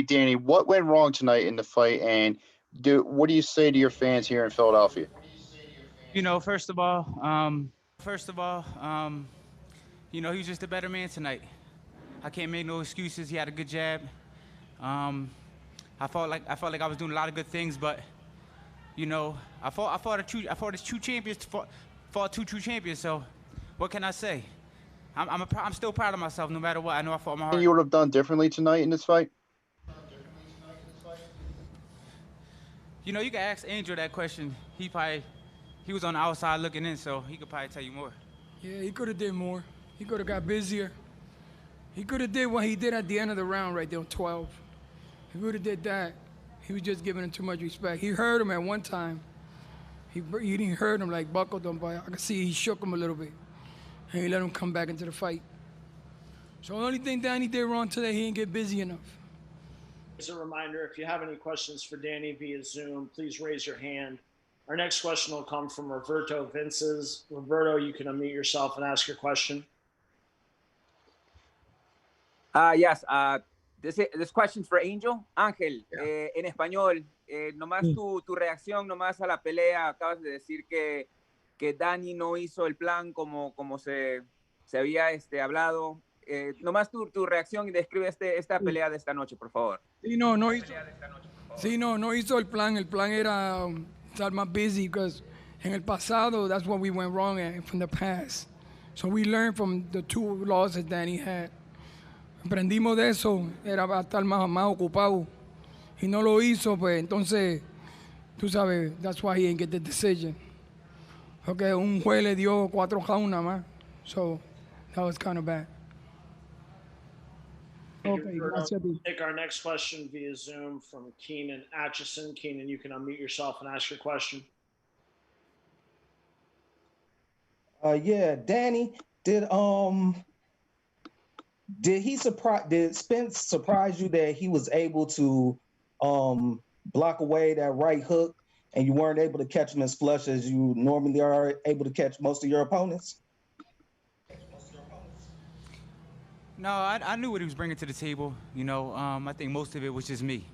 Danny, what went wrong tonight in the fight, and what do you say to your fans here in Philadelphia? You know, first of all, you know, he was just a better man tonight. I can't make no excuses. He had a good jab. Um, I felt like I was doing a lot of good things, but you know, I fought his true champions, fought two true champions. So, what can I say? I'm still proud of myself, no matter what. I know I fought my And heart. you would have done differently tonight in this fight? You know, you can ask Angel that question. He was on the outside looking in, so he could probably tell you more. Yeah, he could have did more. He could have got busier. He could have did what he did at the end of the round right there on 12. He would have did that. He was just giving him too much respect. He heard him at one time. He didn't hurt him, like buckled him, but I could see he shook him a little bit. And he let him come back into the fight. So the only thing Danny did wrong today, he didn't get busy enough. As a reminder, if you have any questions for Danny via Zoom, please raise your hand. Our next question will come from Roberto Vinces. Roberto, you can unmute yourself and ask your question. Yes, this question's for Angel. Ángel, en español, nomás tu reacción nomás a la pelea. Acabas de decir que Danny no hizo el plan como se había hablado. Nomás tu reacción y describe esta pelea de esta noche, por favor. Sí, no hizo el plan. El plan era estar más busy because en el pasado, that's what we went wrong at from the past. So we learned from the two losses Danny had. Aprendimos de eso, era para estar más ocupado. Y no lo hizo, pues entonces, tú sabes, that's why he didn't get the decision. Porque un juez le dio 4 rounds nada más. So that was kind of bad. Okay, gracias. Take our next question via Zoom from Keenan Atchison. Keenan, you can unmute yourself and ask your question. Yeah, Danny, did Spence surprise you that he was able to block away that right hook and you weren't able to catch him as flush as you normally are able to catch most of your opponents? No, I knew what he was bringing to the table. You know, I think most of it was just me.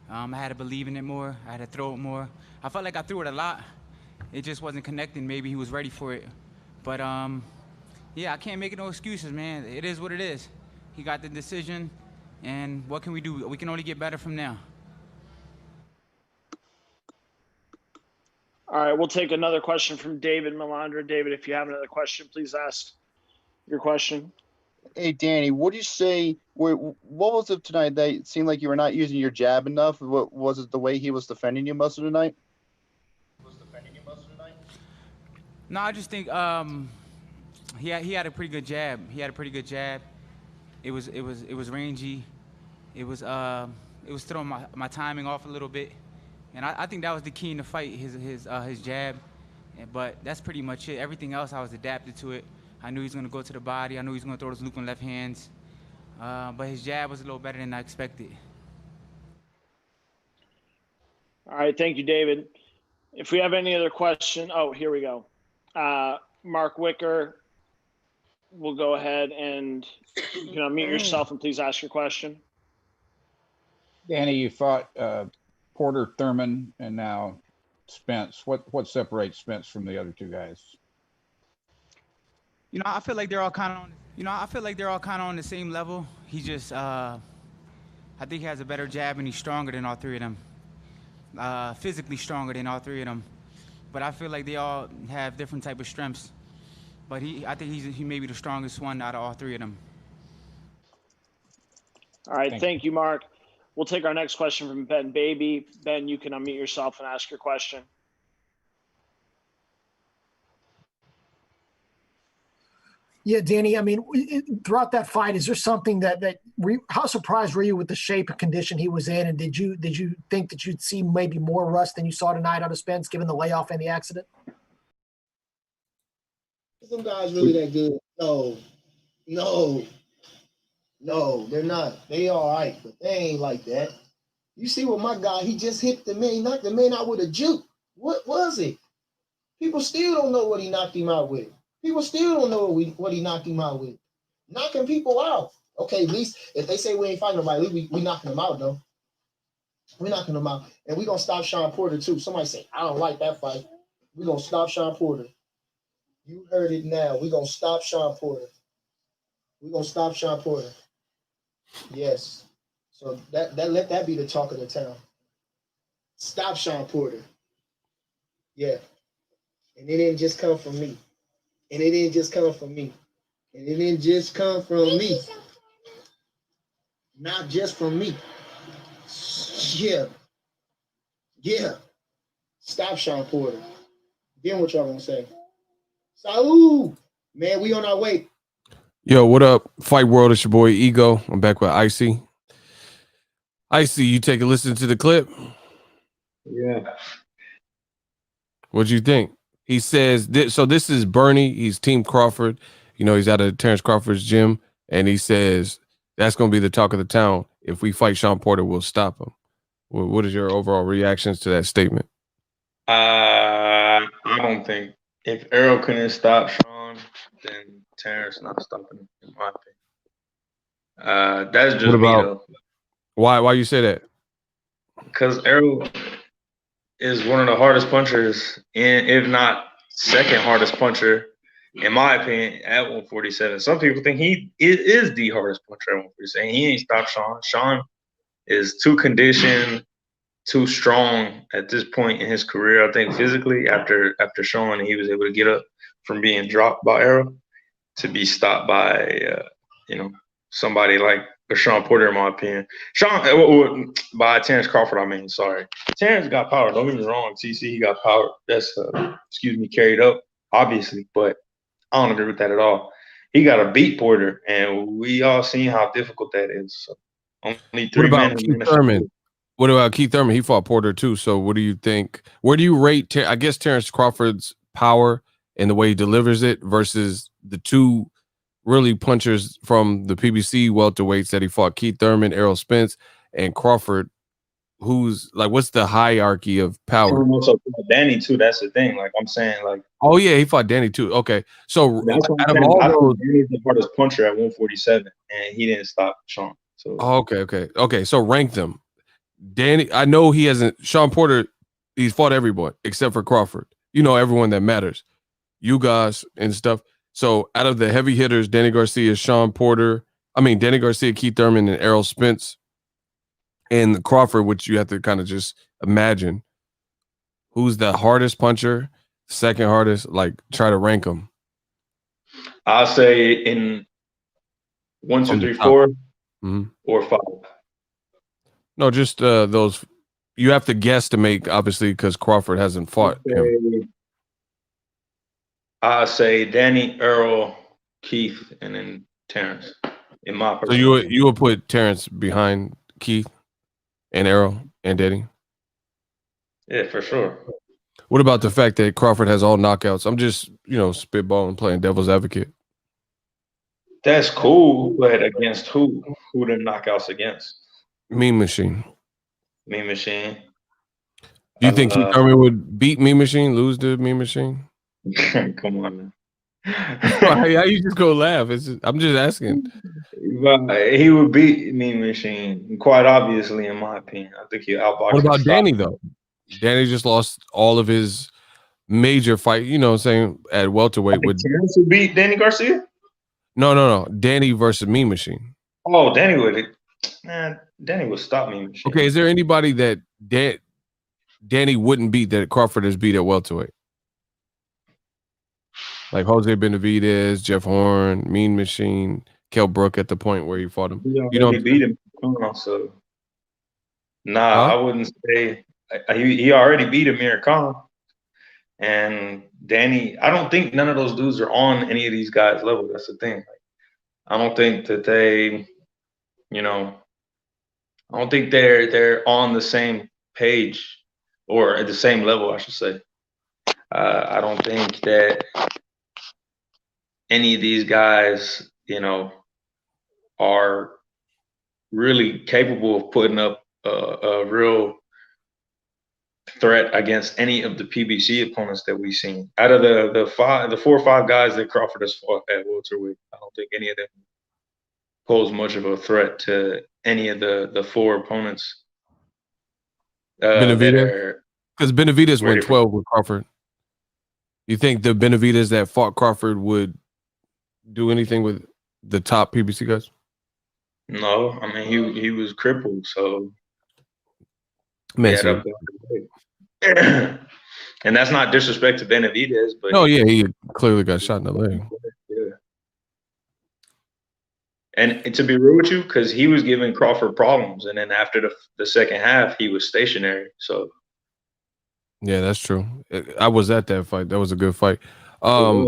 I had to believe in it more. I had to throw it more. I felt like I threw it a lot. It just wasn't connecting. Maybe he was ready for it. But, yeah, I can't make no excuses, man. It is what it is. He got the decision, and what can we do? We can only get better from now. All right, we'll take another question from David Melandra. David, if you have another question, please ask your question. Hey, Danny, what do you say? What was it tonight that it seemed like you were not using your jab enough? What was it, the way he was defending you most of the night? No, I just think he had a pretty good jab. It was rangy. It was throwing my timing off a little bit, and I think that was the key in the fight. His jab, but that's pretty much it. Everything else I was adapted to it. I knew he was going to go to the body. I knew he was going to throw those looping left hands. But his jab was a little better than I expected. All right, thank you, David. If we have any other question, oh, here we go. Mark Wicker, we'll go ahead and you can unmute yourself and please ask your question. Danny, you fought Porter, Thurman, and now Spence. What separates Spence from the other two guys? You know, I feel like they're all kind of on the same level. He just, I think he has a better jab and he's stronger than all three of them. Physically stronger than all three of them. But I feel like they all have different type of strengths. But I think he may be the strongest one out of all three of them. All right, thank you, Mark. We'll take our next question from Ben Baby. Ben, you can unmute yourself and ask your question. Yeah, Danny, I mean, throughout that fight, is there something how surprised were you with the shape and condition he was in? And did you think that you'd see maybe more rust than you saw tonight out of Spence, given the layoff and the accident? Some guys really that good? No, they're not. They all right, but they ain't like that. You see what my guy, he just hit the man, he knocked the man out with a juke. What was it? People still don't know what he knocked him out with. People still don't know what he knocked him out with. Knocking people out. Okay, at least if they say we ain't fighting nobody, at least we knocking them out, though. We're knocking him out. And we're going to stop Shawn Porter, too. Somebody say, I don't like that fight. We're going to stop Shawn Porter. You heard it now. We're going to stop Shawn Porter. We're going to stop Shawn Porter. Yes. So that let that be the talk of the town. Stop Shawn Porter. Yeah. And it didn't just come from me. And it didn't just come from me. And it didn't just come from me. Not just from me. Yeah. Yeah. Stop Shawn Porter. Then what y'all gonna say? So, man, we on our way. Yo, what up? Fight World, it's your boy Ego. I'm back with Icy. Icy, you take a listen to the clip. Yeah. What'd you think? He says, so this is Bernie. He's Team Crawford. You know, he's out of Terence Crawford's gym. And he says, that's going to be the talk of the town. If we fight Shawn Porter, we'll stop him. What is your overall reactions to that statement? I don't think if Errol couldn't stop Shawn, then Terence not stopping him, in my opinion. That's just me, though. Why you say that? Because Errol is one of the hardest punchers, and if not second hardest puncher, in my opinion, at 147. Some people think he is the hardest puncher at 147. He ain't stopped Shawn. Shawn is too conditioned, too strong at this point in his career. I think physically, after showing he was able to get up from being dropped by Errol to be stopped by somebody like Shawn Porter, in my opinion. By Terence Crawford, I mean, sorry. Terence got power. Don't get me wrong. TC, he got power. That's, carried up, obviously, but I don't agree with that at all. He got to beat Porter, and we all seen how difficult that is. So only 3 minutes. Keith Thurman? What about Keith Thurman? He fought Porter too. So what do you think? Where do you rate, I guess, Terence Crawford's power and the way he delivers it versus the two really punchers from the PBC welterweights that he fought, Keith Thurman, Errol Spence, and Crawford, who's like, what's the hierarchy of power? Also Danny too, that's the thing. Like I'm saying, like, oh yeah, he fought Danny too. Okay. So out of all those, Danny's the hardest puncher at 147, and he didn't stop Shawn. So okay. So rank them. Danny, I know he hasn't. Shawn Porter, he's fought everyone except for Crawford. You know, everyone that matters, you guys and stuff. So out of the heavy hitters, Danny Garcia, Danny Garcia, Keith Thurman, and Errol Spence, and Crawford, which you have to kind of just imagine, who's the hardest puncher, second hardest, like try to rank them. I'll say in 1, 2, 3, 4, or 5. No, just those. You have to guess to make, obviously, because Crawford hasn't fought him. I say Danny, Errol, Keith, and then Terence. In my so you would put Terence behind Keith and Errol and Danny? Yeah, for sure. What about the fact that Crawford has all knockouts? I'm just, spitballing, playing devil's advocate. That's cool, but against who? Who the knockouts against? Mean Machine. Mean Machine. Do you think Keith Thurman would beat Mean Machine, lose to Mean Machine? Come on, man. How you just go laugh? I'm just asking. He would beat Mean Machine, quite obviously, in my opinion. I think he outboxed. What about Danny, though? Danny just lost all of his major fight, at welterweight. Would Terence would beat Danny Garcia? No. Danny versus Mean Machine. Oh, Danny would stop Mean Machine. Okay, is there anybody that Danny wouldn't beat that Crawford has beat at welterweight? Like Jose Benavidez, Jeff Horn, Mean Machine, Kell Brook at the point where he fought him. You don't beat him. So, I wouldn't say he already beat Amir Khan. And Danny, I don't think none of those dudes are on any of these guys' level. That's the thing. I don't think that they, I don't think they're on the same page or at the same level, I should say. I don't think that any of these guys, are really capable of putting up a real threat against any of the PBC opponents that we've seen. Out of the 4 or 5 guys that Crawford has fought at welterweight, I don't think any of them pose much of a threat to any of the 4 opponents that Benavidez? are Because Benavidez ready went for. 12 with Crawford. You think the Benavidez that fought Crawford would do anything with the top PBC guys? No, I mean he was crippled, so he Man, had see. up. And that's not disrespect to Benavidez, but No, yeah, he clearly got shot in the leg. yeah. And to be real with you, because he was giving Crawford problems, and then after the second half, he was stationary. So Yeah, that's true. I was at that fight. That was a good fight. yeah.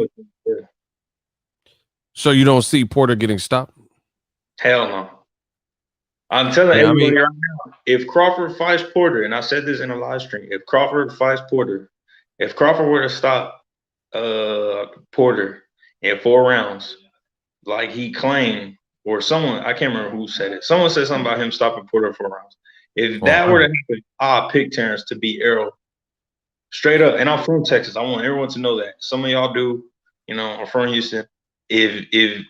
So you don't see Porter getting stopped? Hell no. I'm telling everybody right now, if Crawford fights Porter, and I said this in a live stream, if Crawford fights Porter, if Crawford were to stop Porter in 4 rounds, like he claimed, or someone, I can't remember who said it. Someone said something about him stopping Porter in 4 rounds. If that were to happen, I'll pick Terence to beat Errol. Straight up. And I'm from Texas. I want everyone to know that. Some of y'all do, you know, I'm from Houston. If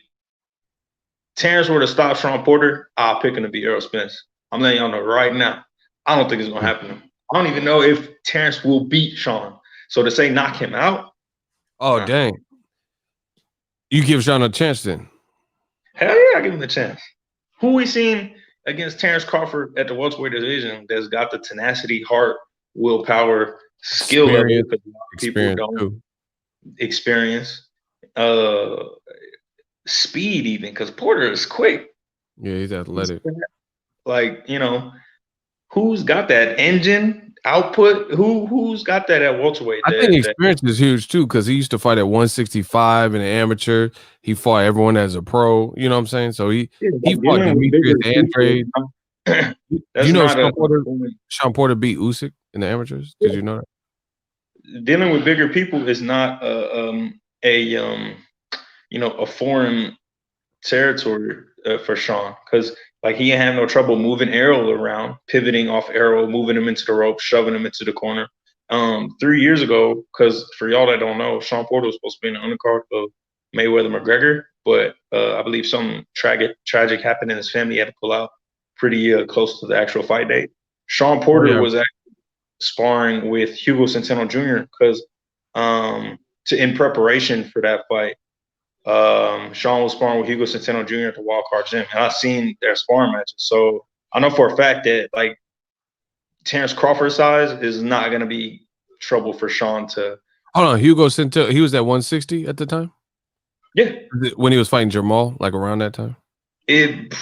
Terence were to stop Shawn Porter, I'll pick him to beat Errol Spence. I'm letting y'all know right now. I don't think it's gonna happen. I don't even know if Terence will beat Shawn. So to say knock him out. Oh, dang. You give Shawn a chance then? Hell yeah, I give him a chance. Who we seen against Terence Crawford at the welterweight division that's got the tenacity, heart, willpower, skill level, because people don't experience, speed even, because Porter is quick. Yeah, he's athletic. Like, you know, who's got that engine output? Who's got that at welterweight? I think experience is huge too, because he used to fight at 165 in an amateur. He fought everyone as a pro. You know what I'm saying? So he fought Demetrius Andrade. You know Shawn Porter beat Usyk in the amateurs? Did you know that? Dealing with bigger people is not a foreign territory for Shawn, because like he had no trouble moving Errol around, pivoting off Errol, moving him into the rope, shoving him into the corner. 3 years ago, because for y'all that don't know, Shawn Porter was supposed to be in the undercard of Mayweather McGregor, but I believe something tragic happened in his family. He had to pull out pretty close to the actual fight date. Shawn Porter was actually sparring with Hugo Centeno Jr. because in preparation for that fight, Shawn was sparring with Hugo Centeno Jr. at the Wild Card Gym, and I've seen their sparring matches. So I know for a fact that like Terence Crawford's size is not going to be trouble for Shawn to. Hold on, Hugo Centeno, he was at 160 at the time? Yeah. When he was fighting Jamal, like around that time? It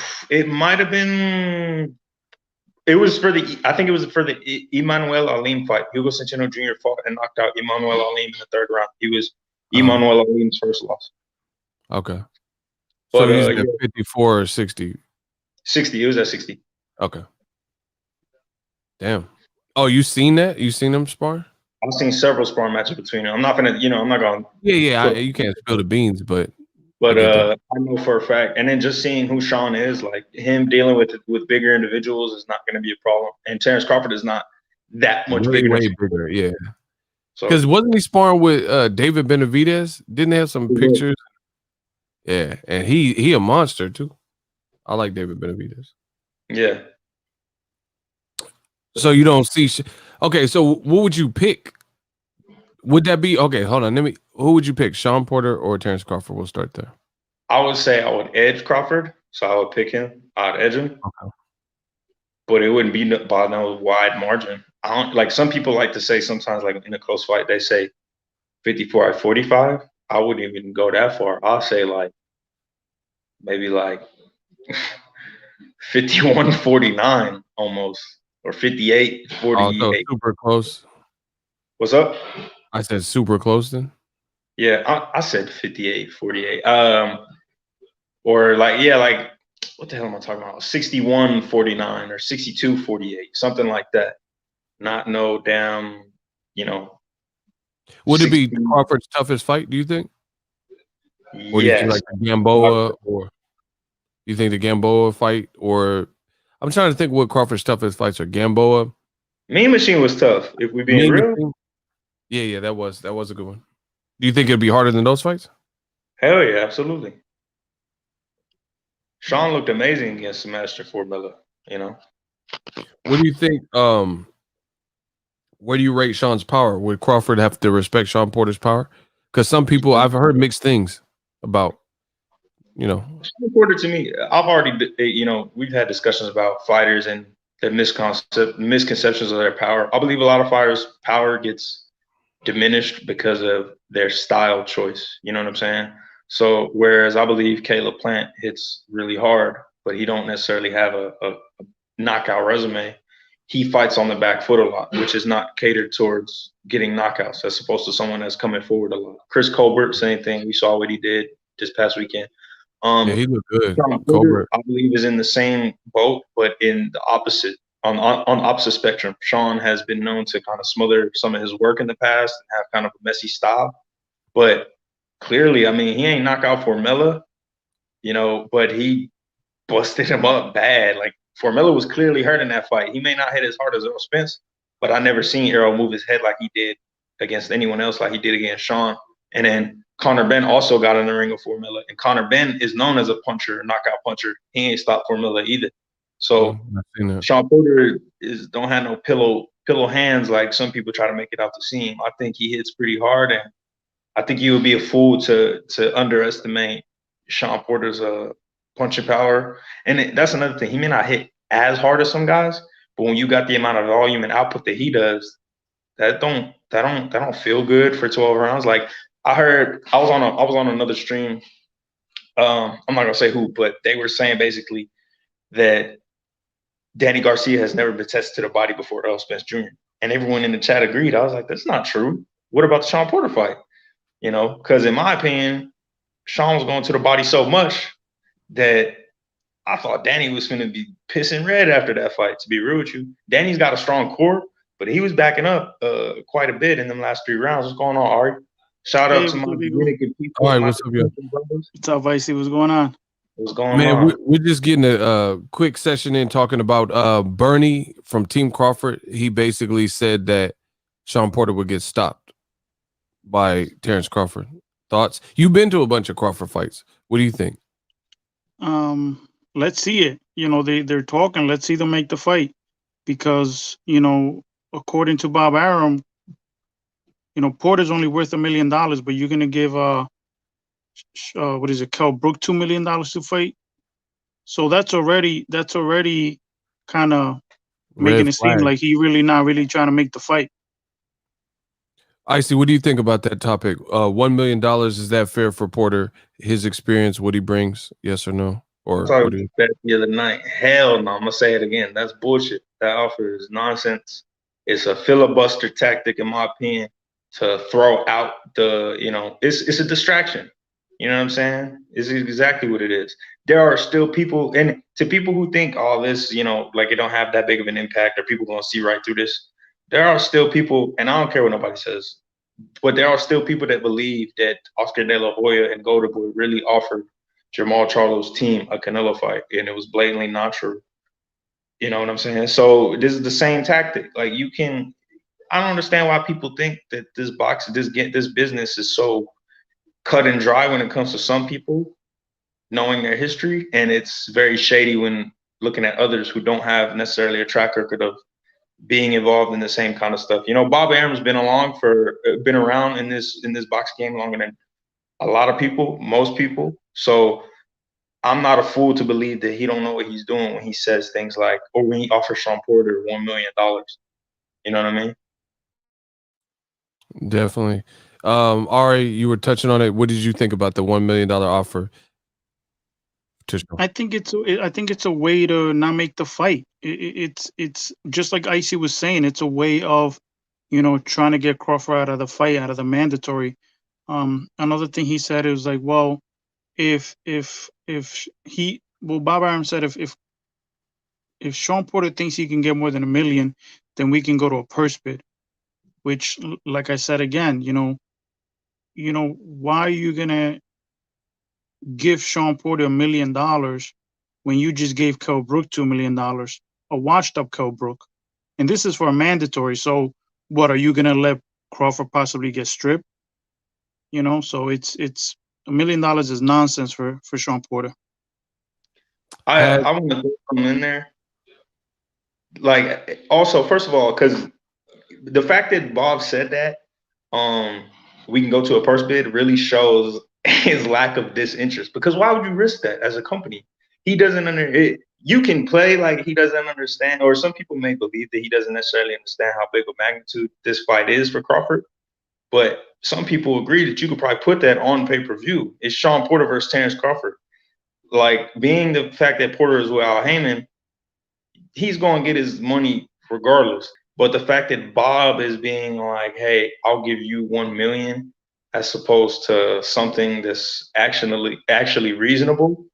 might have been. It was for the. I think it was for the Emmanuel Alim fight. Hugo Centeno Jr. fought and knocked out Emmanuel Alim in the 3rd round. He was Emmanuel Alim's first loss. Okay. So But, he's at 54 or 60? 60. He was at 60. Okay. Damn. Oh, you seen that? You seen them spar? I've seen several sparring matches between them. I'm not gonna, I'm not gonna. Yeah. You can't spill the beans, but I know for a fact. And then just seeing who Shawn is, like him dealing with bigger individuals is not going to be a problem. And Terence Crawford is not that much bigger. Way bigger, yeah. Because wasn't he sparring with David Benavidez? Didn't they have some pictures? Yeah, and he a monster too. I like David Benavidez. Yeah. So you don't see. Okay, so what would you pick? Would that be okay? Hold on, who would you pick, Shawn Porter or Terence Crawford? We'll start there. I would say I would edge Crawford, so I would pick him. I'd edge him. Okay. But it wouldn't be by no wide margin. I don't like. Some people like to say sometimes, like in a close fight, they say 54-45. I wouldn't even go that far. I'll say like maybe like 51-49 almost, or 58-48. Oh, so super close. What's up? I said super close then. Yeah, I said 58-48. Or like what the hell am I talking about? 61-49 or 62-48, something like that. Not no damn, Would it be Crawford's toughest fight, do you think? Or do you think like the Gamboa, or you think the Gamboa fight, or I'm trying to think what Crawford's toughest fights are. Gamboa. Mean Machine was tough, if we being real. Machine? Yeah, that was a good one. Do you think it'd be harder than those fights? Hell yeah, absolutely. Shawn looked amazing against Master Formella, What do you think? where do you rate Shawn's power? Would Crawford have to respect Shawn Porter's power? Because some people, I've heard mixed things about, Shawn Porter, to me, I've already, we've had discussions about fighters and the misconceptions of their power. I believe a lot of fighters' power gets diminished because of their style choice. You know what I'm saying? So whereas I believe Caleb Plant hits really hard, but he don't necessarily have a knockout resume. He fights on the back foot a lot, which is not catered towards getting knockouts as opposed to someone that's coming forward a lot. Chris Colbert, same thing. We saw what he did this past weekend. Yeah, he looked good. Shawn Porter, I believe, is in the same boat, but in the opposite, on opposite spectrum. Shawn has been known to kind of smother some of his work in the past and have kind of a messy style. But clearly, I mean, he ain't knock out Formella, but he busted him up bad. Like, Formella was clearly hurt in that fight. He may not hit as hard as Errol Spence, but I never seen Errol move his head like he did against anyone else, like he did against Shawn. And then Conor Benn also got in the ring with Formella. And Conor Benn is known as a puncher, a knockout puncher. He ain't stopped Formella either. So Shawn Porter don't have no pillow hands like some people try to make it out to seem. I think he hits pretty hard, and I think you would be a fool to underestimate Shawn Porter's punching power. And that's another thing. He may not hit as hard as some guys, but when you got the amount of volume and output that he does, that don't feel good for 12 rounds. Like, I was on another stream. I'm not gonna say who, but they were saying basically that Danny Garcia has never been tested to the body before Errol Spence Jr. And everyone in the chat agreed. I was like, that's not true. What about the Shawn Porter fight? Because in my opinion, Shawn was going to the body so much that I thought Danny was going to be pissing red after that fight, to be real with you. Danny's got a strong core, but he was backing up quite a bit in them last 3 rounds. What's going on, Ari? Shout out to my Dominican people. All right, what's up, yo? What's up, Vicey? What's going on? What's going Man, on? we're just getting a quick session in talking about Bernie from Team Crawford. He basically said that Shawn Porter would get stopped by Terence Crawford. Thoughts? You've been to a bunch of Crawford fights. What do you think? Let's see it. They're talking. Let's see them make the fight, because according to Bob Arum, Porter's only worth $1 million, but you're gonna give Kell Brook $2 million to fight. So that's already kind of making it seem like he really not really trying to make the fight. Icy, what do you think about that topic? $1 million, is that fair for Porter? His experience, what he brings, yes or no? Or what do you think? The other night, hell no. I'm gonna say it again. That's bullshit. That offer is nonsense. It's a filibuster tactic, in my opinion, to throw out the. It's a distraction. You know what I'm saying? It's exactly what it is. There are still people, and to people who think all this, like it don't have that big of an impact, or people gonna see right through this. There are still people, and I don't care what nobody says, but there are still people that believe that Oscar De La Hoya and Golden Boy really offered Jamal Charlo's team a Canelo fight, and it was blatantly not true. You know what I'm saying? So this is the same tactic. Like, I don't understand why people think that this business is so cut and dry when it comes to some people knowing their history, and it's very shady when looking at others who don't have necessarily a track record of being involved in the same kind of stuff. Bob Arum's been around in this boxing game longer than a lot of people, most people. So I'm not a fool to believe that he don't know what he's doing when he says things like, or when he offers Shawn Porter $1 million. You know what I mean? Definitely. Ari, you were touching on it. What did you think about the $1 million offer? I think it's a way to not make the fight. It's just like Icy was saying. It's a way of, trying to get Crawford out of the fight, out of the mandatory. Another thing he said is like, well, Bob Arum said if Shawn Porter thinks he can get more than $1 million, then we can go to a purse bid. Which, like I said again, why are you gonna give Shawn Porter $1 million when you just gave Kell Brook $2 million, a washed up Kell Brook? And this is for a mandatory. So what, are you gonna let Crawford possibly get stripped? So it's $1 million is nonsense for Shawn Porter. I want to throw something in there. Like, also, first of all, because the fact that Bob said that, we can go to a purse bid really shows his lack of disinterest. Because why would you risk that as a company? He doesn't you can play like he doesn't understand, or some people may believe that he doesn't necessarily understand how big of magnitude this fight is for Crawford. But some people agree that you could probably put that on pay-per-view. It's Shawn Porter versus Terence Crawford. Like, being the fact that Porter is with Al Heyman, he's going to get his money regardless. But the fact that Bob is being like, hey, I'll give you $1 million as opposed to something that's actually reasonable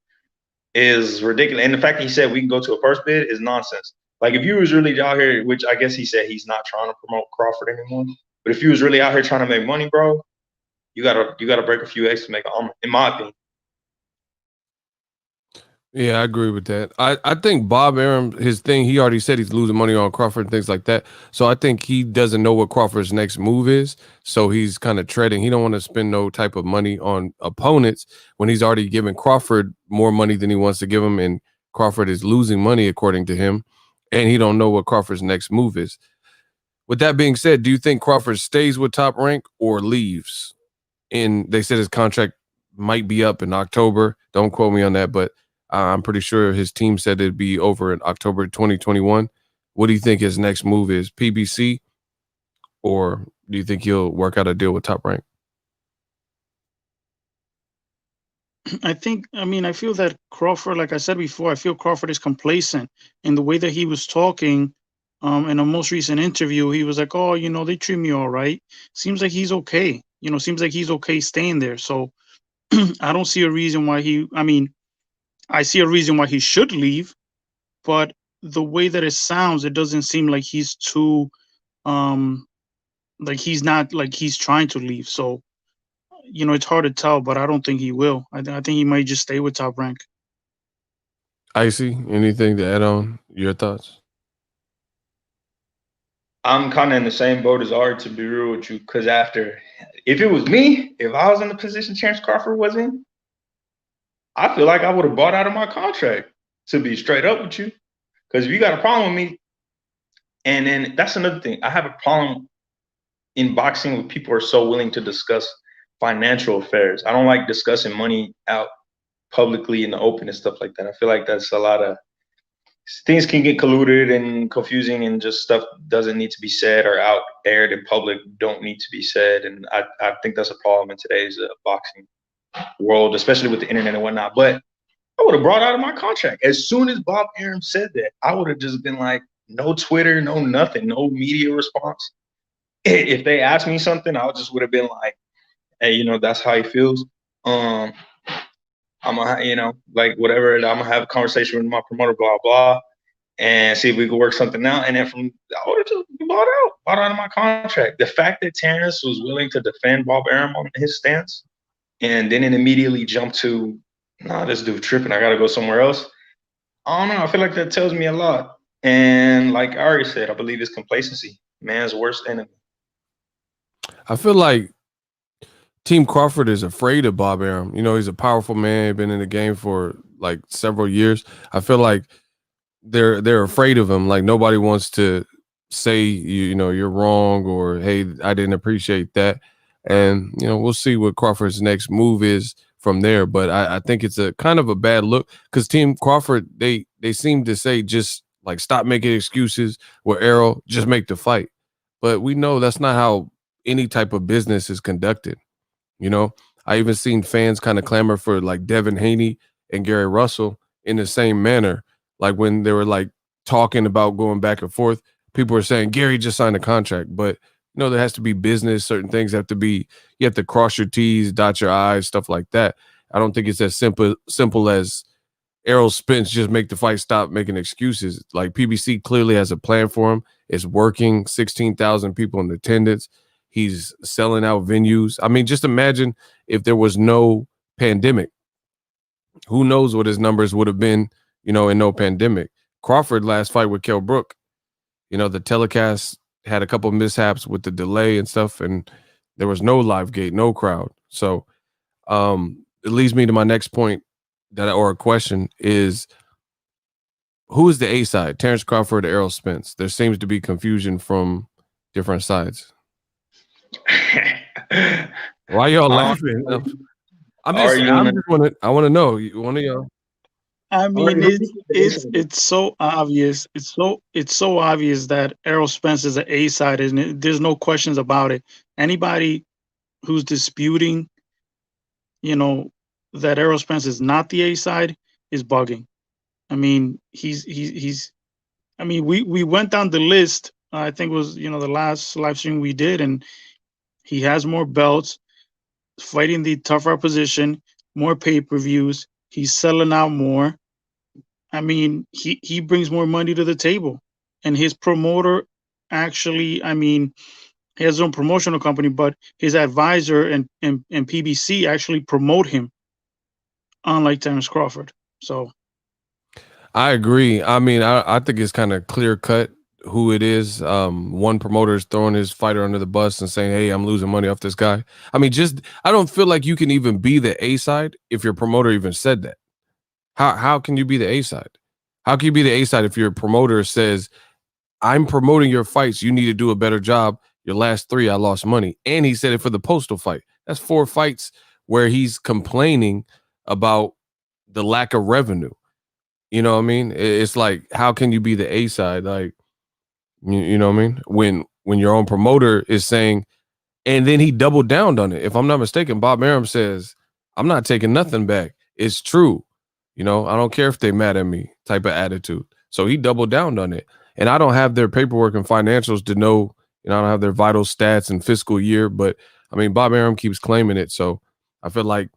is ridiculous. And the fact that he said we can go to a first bid is nonsense. Like, if you was really out here, which I guess he said he's not trying to promote Crawford anymore, but if you was really out here trying to make money, bro, you gotta break a few eggs to make an omelet, in my opinion. Yeah, I agree with that. I think Bob Arum, his thing, he already said he's losing money on Crawford and things like that. So I think he doesn't know what Crawford's next move is. So he's kind of treading. He don't want to spend no type of money on opponents when he's already giving Crawford more money than he wants to give him. And Crawford is losing money, according to him. And he don't know what Crawford's next move is. With that being said, do you think Crawford stays with Top Rank or leaves? And they said his contract might be up in October. Don't quote me on that, but I'm pretty sure his team said it'd be over in October 2021. What do you think his next move is? PBC? Or do you think he'll work out a deal with Top Rank? I feel that Crawford, like I said before, I feel Crawford is complacent in the way that he was talking. In a most recent interview, he was like, oh, they treat me all right. Seems like he's okay. Seems like he's okay staying there. So I don't see a reason why I see a reason why he should leave, but the way that it sounds, it doesn't seem like he's too, like he's not like he's trying to leave. So, it's hard to tell, but I don't think he will. I think he might just stay with Top Rank. Icy, anything to add on? Your thoughts? I'm kind of in the same boat as Art, to be real with you, because if it was me, if I was in the position Terence Crawford was in, I feel like I would have bought out of my contract, to be straight up with you. Because if you got a problem with me, and then that's another thing. I have a problem in boxing with people who are so willing to discuss financial affairs. I don't like discussing money out publicly in the open and stuff like that. I feel like that's a lot of things can get colluded and confusing, and just stuff doesn't need to be said or out aired in public don't need to be said. And I think that's a problem in today's boxing world, especially with the internet and whatnot. But I would have brought out of my contract. As soon as Bob Arum said that, I would have just been like, no Twitter, no nothing, no media response. If they asked me something, I just would have been like, hey, that's how he feels. I'm gonna, like whatever, I'm gonna have a conversation with my promoter, blah, blah, and see if we can work something out. And then I would have just bought out of my contract. The fact that Terence was willing to defend Bob Arum on his stance, and then it immediately jumped to, nah, this dude tripping, I gotta go somewhere else. I don't know, I feel like that tells me a lot. And like I already said, I believe it's complacency, man's worst enemy. I feel like Team Crawford is afraid of Bob Arum. He's a powerful man, been in the game for like several years. I feel like they're afraid of him. Like, nobody wants to say you're wrong, or hey, I didn't appreciate that. And we'll see what Crawford's next move is from there. But I think it's a kind of a bad look, because Team Crawford, they seem to say just like stop making excuses with Errol, just make the fight. But we know that's not how any type of business is conducted. I even seen fans kind of clamor for like Devin Haney and Gary Russell in the same manner. Like, when they were like talking about going back and forth, people were saying Gary just signed a contract, but there has to be business. Certain things have to be, you have to cross your T's, dot your I's, stuff like that. I don't think it's as simple as Errol Spence, just make the fight, stop making excuses. Like, PBC clearly has a plan for him. It's working, 16,000 people in attendance. He's selling out venues. I mean, just imagine if there was no pandemic. Who knows what his numbers would have been, in no pandemic. Crawford last fight with Kell Brook, the telecast had a couple of mishaps with the delay and stuff, and there was no live gate, no crowd. So it leads me to my next point, or a question is, who is the A side, Terence Crawford or Errol Spence? There seems to be confusion from different sides? Why y'all laughing? I want to know. One of y'all. I mean, it's so obvious. It's so obvious that Errol Spence is an A side, isn't it? There's no questions about it. Anybody who's disputing, that Errol Spence is not the A side is bugging. I mean, he's. I mean, we went down the list. I think it was the last live stream we did, and he has more belts, fighting the tougher opposition, more pay-per-views. He's selling out more. I mean, he brings more money to the table, and his promoter actually, I mean, he has his own promotional company, but his advisor and PBC actually promote him, unlike Terence Crawford. So I agree. I mean, I think it's kind of clear cut who it is. One promoter is throwing his fighter under the bus and saying, "Hey, I'm losing money off this guy." I mean, I don't feel like you can even be the A side if your promoter even said that. How can you be the A side? How can you be the A side if your promoter says, "I'm promoting your fights, you need to do a better job. Your last 3, I lost money." And he said it for the Postal fight. That's 4 fights where he's complaining about the lack of revenue. You know what I mean? It's like, how can you be the A side? Like, you know what I mean? When your own promoter is saying, and then he doubled down on it. If I'm not mistaken, Bob Arum says, "I'm not taking nothing back. It's true. I don't care if they mad at me," type of attitude. So he doubled down on it. And I don't have their paperwork and financials to know, I don't have their vital stats and fiscal year, but I mean, Bob Arum keeps claiming it. So I feel like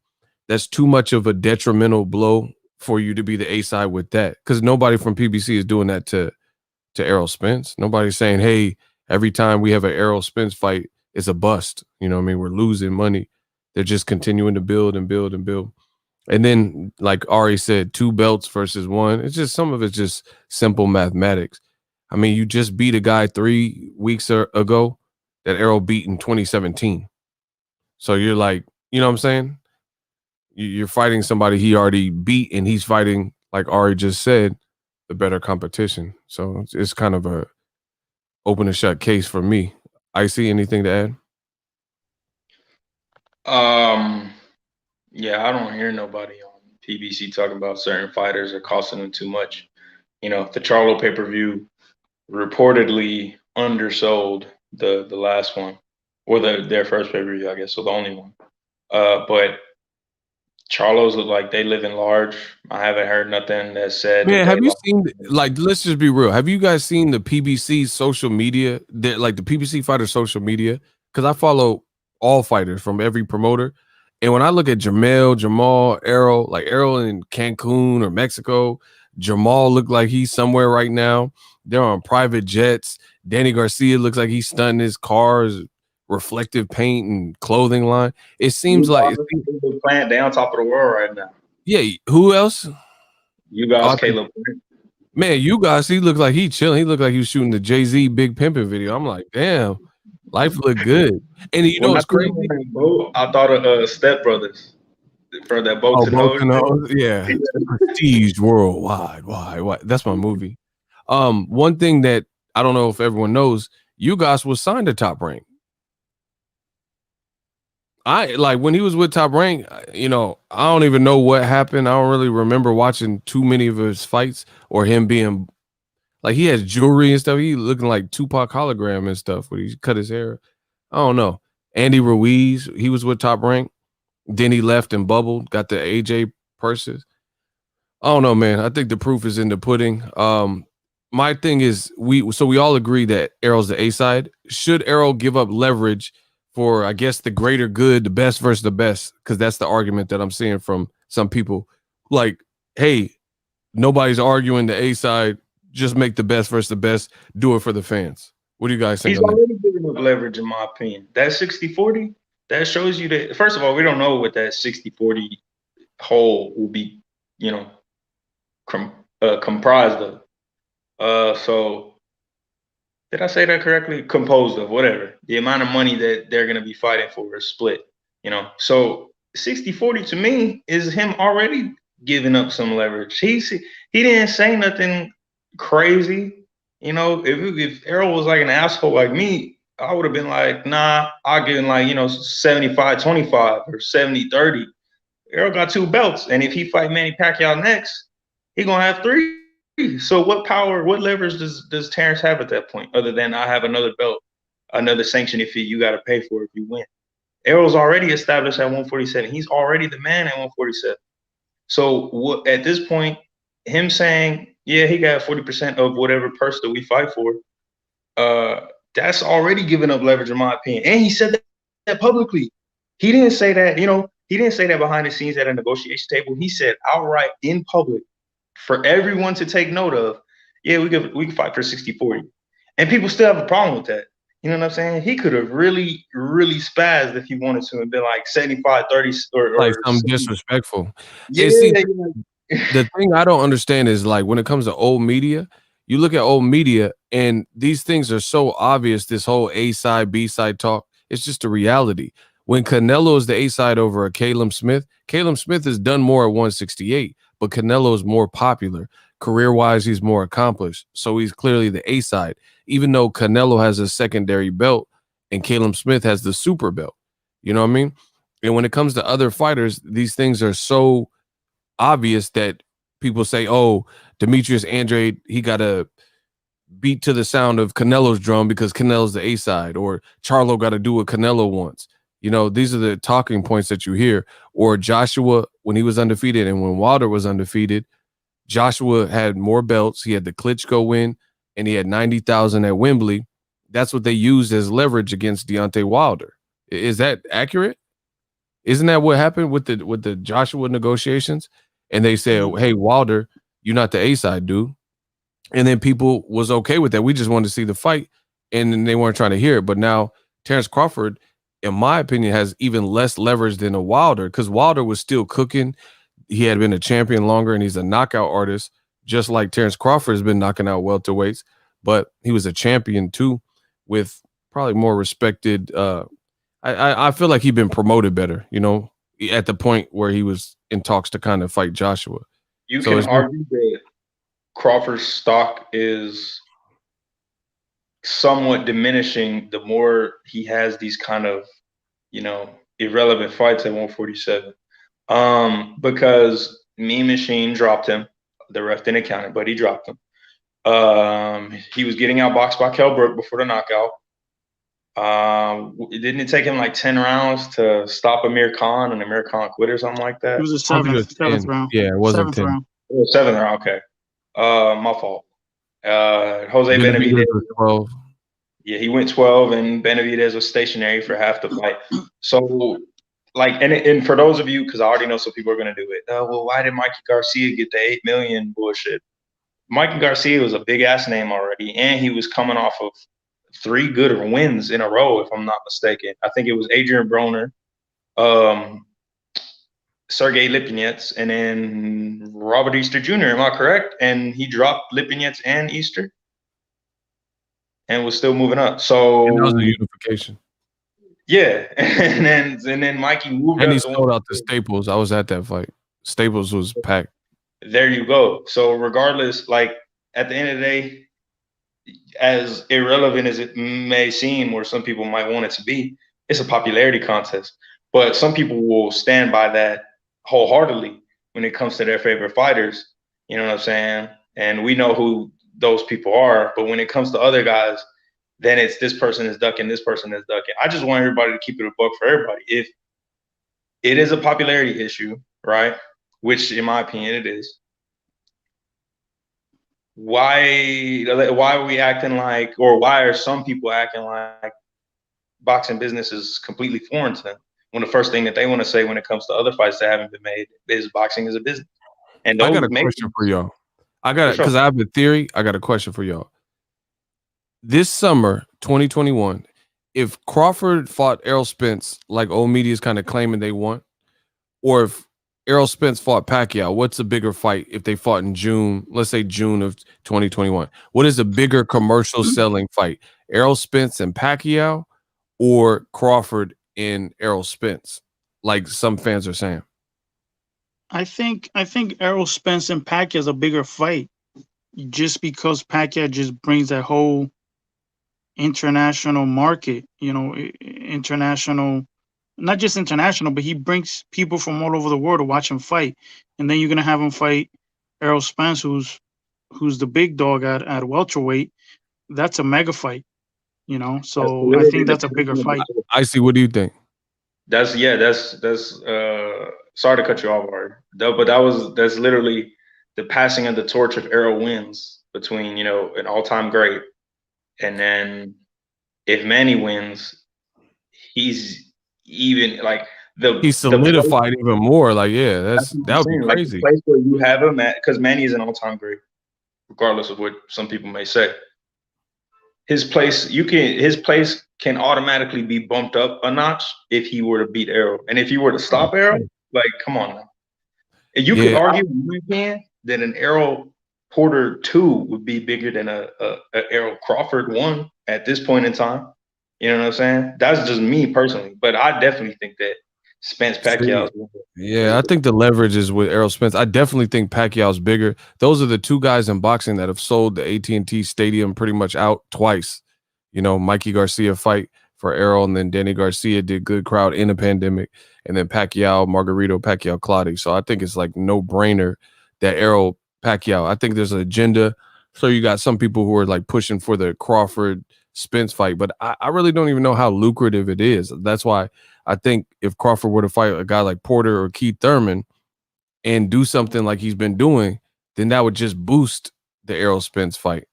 that's too much of a detrimental blow for you to be the A side with that. Because nobody from PBC is doing that to Errol Spence. Nobody's saying, "Hey, every time we have an Errol Spence fight, it's a bust." You know what I mean? We're losing money. They're just continuing to build and build and build. And then, like Ari said, 2 belts versus 1. It's just, some of it's just simple mathematics. I mean, you just beat a guy 3 weeks ago that Errol beat in 2017. So you're like, you know what I'm saying? You're fighting somebody he already beat, and he's fighting, like Ari just said, the better competition. So it's kind of a open and shut case for me. I see anything to add? Yeah, I don't hear nobody on PBC talking about certain fighters are costing them too much. The Charlo pay-per-view reportedly undersold the last one, or their first pay-per-view, I guess, so the only one. But Charlos look like they live in large. I haven't heard nothing that said. Man, have you seen, like, let's just be real. Have you guys seen the PBC social media, like the PBC fighter social media? Because I follow all fighters from every promoter. And when I look at Jamal, Errol, like Errol in Cancun or Mexico, Jamal look like he's somewhere right now. They're on private jets. Danny Garcia looks like he's stunting his cars, reflective paint and clothing line. It seems like they're playing down top of the world right now. Yeah, who else? You guys, Caleb. Man, you guys, he looked like he chilling. He looked like he was shooting the Jay-Z Big Pimpin' video. I'm like, damn, life looked good. And you know what's crazy? I thought of Step Brothers for that boat to nose. Yeah. Prestige worldwide. Why? That's my movie. One thing that I don't know if everyone knows, you guys was signed to Top Rank. When he was with Top Rank, I don't even know what happened. I don't really remember watching too many of his fights or him being like, he has jewelry and stuff. He looking like Tupac hologram and stuff when he cut his hair. I don't know. Andy Ruiz, he was with Top Rank. Then he left and bubbled, got the AJ purses. I don't know, man. I think the proof is in the pudding. My thing is, we all agree that Errol's the A side. Should Errol give up leverage for, I guess, the greater good, the best versus the best? Because that's the argument that I'm seeing from some people. Like, hey, nobody's arguing the A side. Just make the best versus the best. Do it for the fans. What do you guys think? He's already giving up leverage, in my opinion. That 60-40, that shows you that, first of all, we don't know what that 60-40 whole will be, comprised of. So did I say that correctly? Composed of, whatever. The amount of money that they're going to be fighting for is split, So 60-40 to me is him already giving up some leverage. He didn't say nothing crazy. If Errol was like an asshole like me, I would have been like, nah, I'll give him like, 75-25 or 70-30. Errol got 2 belts, and if he fight Manny Pacquiao next, he gonna have 3. So what power, what leverage does Terence have at that point, other than I have another belt, another sanctioning fee you got to pay for if you win? Errol's already established at 147. He's already the man at 147. So at this point, him saying, yeah, he got 40% of whatever purse that we fight for, that's already giving up leverage in my opinion. And he said that publicly. He didn't say that, he didn't say that behind the scenes at a negotiation table. He said outright in public for everyone to take note of, yeah, we could fight for 60-40. And people still have a problem with that. You know what I'm saying? He could have really, really spazzed if he wanted to and been like 75-30 or like some disrespectful. Yeah, And see, the thing I don't understand is like when it comes to old media, you look at old media and these things are so obvious. This whole A side, B side talk, it's just a reality. When Canelo is the A side over a Caleb Smith has done more at 168, but Canelo is more popular. Career wise, he's more accomplished. So he's clearly the A side, even though Canelo has a secondary belt and Caleb Smith has the super belt. You know what I mean? And when it comes to other fighters, these things are so obvious that people say, oh, Demetrius Andrade, he got to beat to the sound of Canelo's drum because Canelo's the A side, or Charlo got to do what Canelo wants. You know, these are the talking points that you hear. Or Joshua, when he was undefeated and when Wilder was undefeated, Joshua had more belts. He had the Klitschko win and he had 90,000 at Wembley. That's what they used as leverage against Deontay Wilder. Is that accurate? Isn't that what happened with the Joshua negotiations? And they said, hey, Wilder, you're not the A side, dude. And then people was okay with that. We just wanted to see the fight, and then they weren't trying to hear it. But now Terence Crawford, in my opinion, has even less leverage than a Wilder, because Wilder was still cooking. He had been a champion longer, and he's a knockout artist, just like Terence Crawford has been knocking out welterweights. But he was a champion too, with probably more respected. I feel like he'd been promoted better, at the point where he was in talks to kind of fight Joshua. You can argue that Crawford's stock is somewhat diminishing the more he has these kind of, irrelevant fights at 147. Because Mean Machine dropped him. The ref didn't count it, but he dropped him. He was getting outboxed by Kell Brook before the knockout. Didn't it take him like 10 rounds to stop Amir Khan, and Amir Khan quit or something like that? It was a seventh round. Yeah, it wasn't 10. Round. It was 7th round. Okay. My fault. Jose Benavidez was 12. Yeah, he went 12, and Benavidez was stationary for half the fight. So, and for those of you, because I already know some people are going to do it. Well, why did Mikey Garcia get the $8 million bullshit? Mikey Garcia was a big ass name already, and he was coming off of 3 good wins in a row, if I'm not mistaken. I think it was Adrian Broner, Sergey Lipinets, and then Robert Easter Jr. Am I correct? And he dropped Lipinets and Easter, and was still moving up. So and that was the unification. Yeah, and then Mikey moved. And he sold out the Staples. I was at that fight. Staples was packed. There you go. So regardless, at the end of the day, as irrelevant as it may seem, or some people might want it to be, it's a popularity contest. But some people will stand by that wholeheartedly when it comes to their favorite fighters. You know what I'm saying? And we know who those people are. But when it comes to other guys, then it's this person is ducking, this person is ducking. I just want everybody to keep it a buck for everybody. If it is a popularity issue, right, which in my opinion it is, why are we acting like, or why are some people acting like boxing business is completely foreign to them, when the first thing that they want to say when it comes to other fights that haven't been made is boxing is a business? And I got a question for y'all. Because I have a theory. I got a question for y'all. This summer, 2021, if Crawford fought Errol Spence, like old media is kind of claiming they want, or if Errol Spence fought Pacquiao, what's a bigger fight if they fought in June, let's say June of 2021? What is a bigger commercial selling fight? Errol Spence and Pacquiao, or Crawford and Errol Spence, like some fans are saying? I think Errol Spence and Pacquiao is a bigger fight, just because Pacquiao just brings that whole, international market, international, not just international, but he brings people from all over the world to watch him fight. And then you're going to have him fight Errol Spence, who's the big dog at welterweight. That's a mega fight, so I think that's a bigger fight. I see. What do you think? That's sorry to cut you off, Art. But that's literally the passing of the torch of Errol wins between, an all-time great. And then if Manny wins, he's even like he's solidified even more. Like, yeah, that would be crazy. Like the place where you have him at, because Manny is an all-time great, regardless of what some people may say. His place can automatically be bumped up a notch if he were to beat Errol. And if he were to stop Errol, like, come on now. And you could argue that an Errol Porter 2 would be bigger than a Errol Crawford 1 at this point in time. You know what I'm saying? That's just me personally. But I definitely think that Spence Pacquiao. Yeah, I think the leverage is with Errol Spence. I definitely think Pacquiao's bigger. Those are the two guys in boxing that have sold the AT&T Stadium pretty much out twice. Mikey Garcia fight for Errol, and then Danny Garcia did good crowd in a pandemic, and then Pacquiao, Margarito, Pacquiao, Clottey. So I think it's like no brainer that Errol Pacquiao. I think there's an agenda. So you got some people who are like pushing for the Crawford Spence fight, but I really don't even know how lucrative it is. That's why I think if Crawford were to fight a guy like Porter or Keith Thurman and do something like he's been doing, then that would just boost the Errol Spence fight,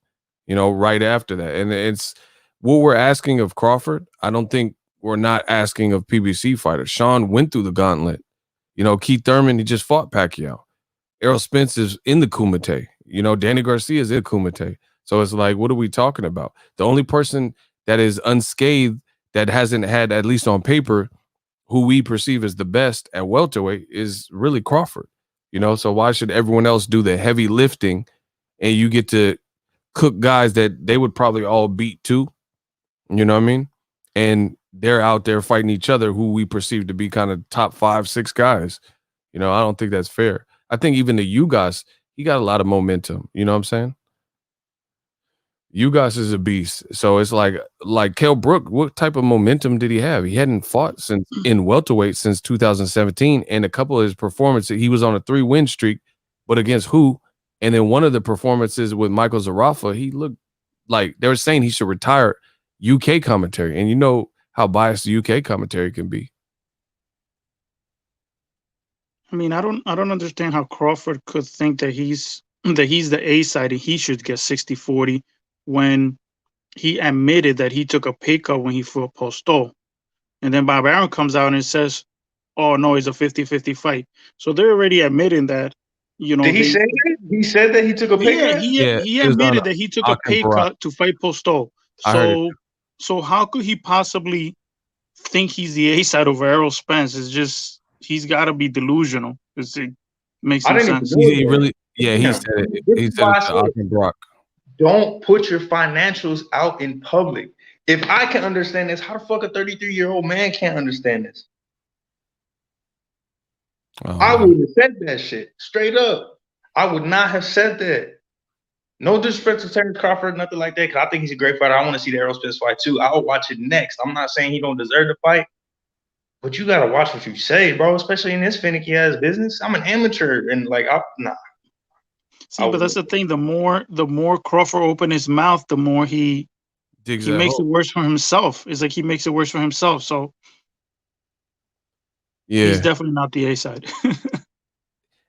right after that. And it's what we're asking of Crawford. I don't think we're not asking of PBC fighters. Shawn went through the gauntlet. Keith Thurman, he just fought Pacquiao. Errol Spence is in the Kumite. Danny Garcia is in the Kumite. So it's like, what are we talking about? The only person that is unscathed, that hasn't had, at least on paper, who we perceive as the best at welterweight is really Crawford. So why should everyone else do the heavy lifting and you get to cook guys that they would probably all beat too? You know what I mean? And they're out there fighting each other who we perceive to be kind of top 5, 6 guys. I don't think that's fair. I think even the Ugas, he got a lot of momentum. You know what I'm saying? Ugas is a beast. So it's like Kell Brook, what type of momentum did he have? He hadn't fought since in welterweight since 2017, and a couple of his performances, he was on a 3-win streak, but against who? And then one of the performances with Michael Zarafa, he looked like they were saying he should retire UK commentary. And you know how biased the UK commentary can be. I mean, I don't understand how Crawford could think that he's the A side and he should get 60-40 when he admitted that he took a pay cut when he fought Postol. And then Bob Arum comes out and says, oh, no, it's a 50-50 fight. So they're already admitting that, Did he say that? He said that he took a pay cut? He admitted that he took a pay cut to fight Postol. So how could he possibly think he's the A side over Errol Spence? It's just, he's got to be delusional. It makes no sense. He said it. He said it to Austin Brock. Don't put your financials out in public. If I can understand this, how the fuck a 33-year-old man can't understand this? I would have said that shit straight up. I would not have said that. No disrespect to Terence Crawford, nothing like that, because I think he's a great fighter. I want to see the Errol Spence fight too. I'll watch it next. I'm not saying he don't deserve to fight, but you gotta watch what you say, bro. Especially in this finicky ass business. I'm an amateur, and nah. See, but that's the thing. The more Crawford opened his mouth, the more he makes it worse for himself. It's like he makes it worse for himself. So he's definitely not the A side.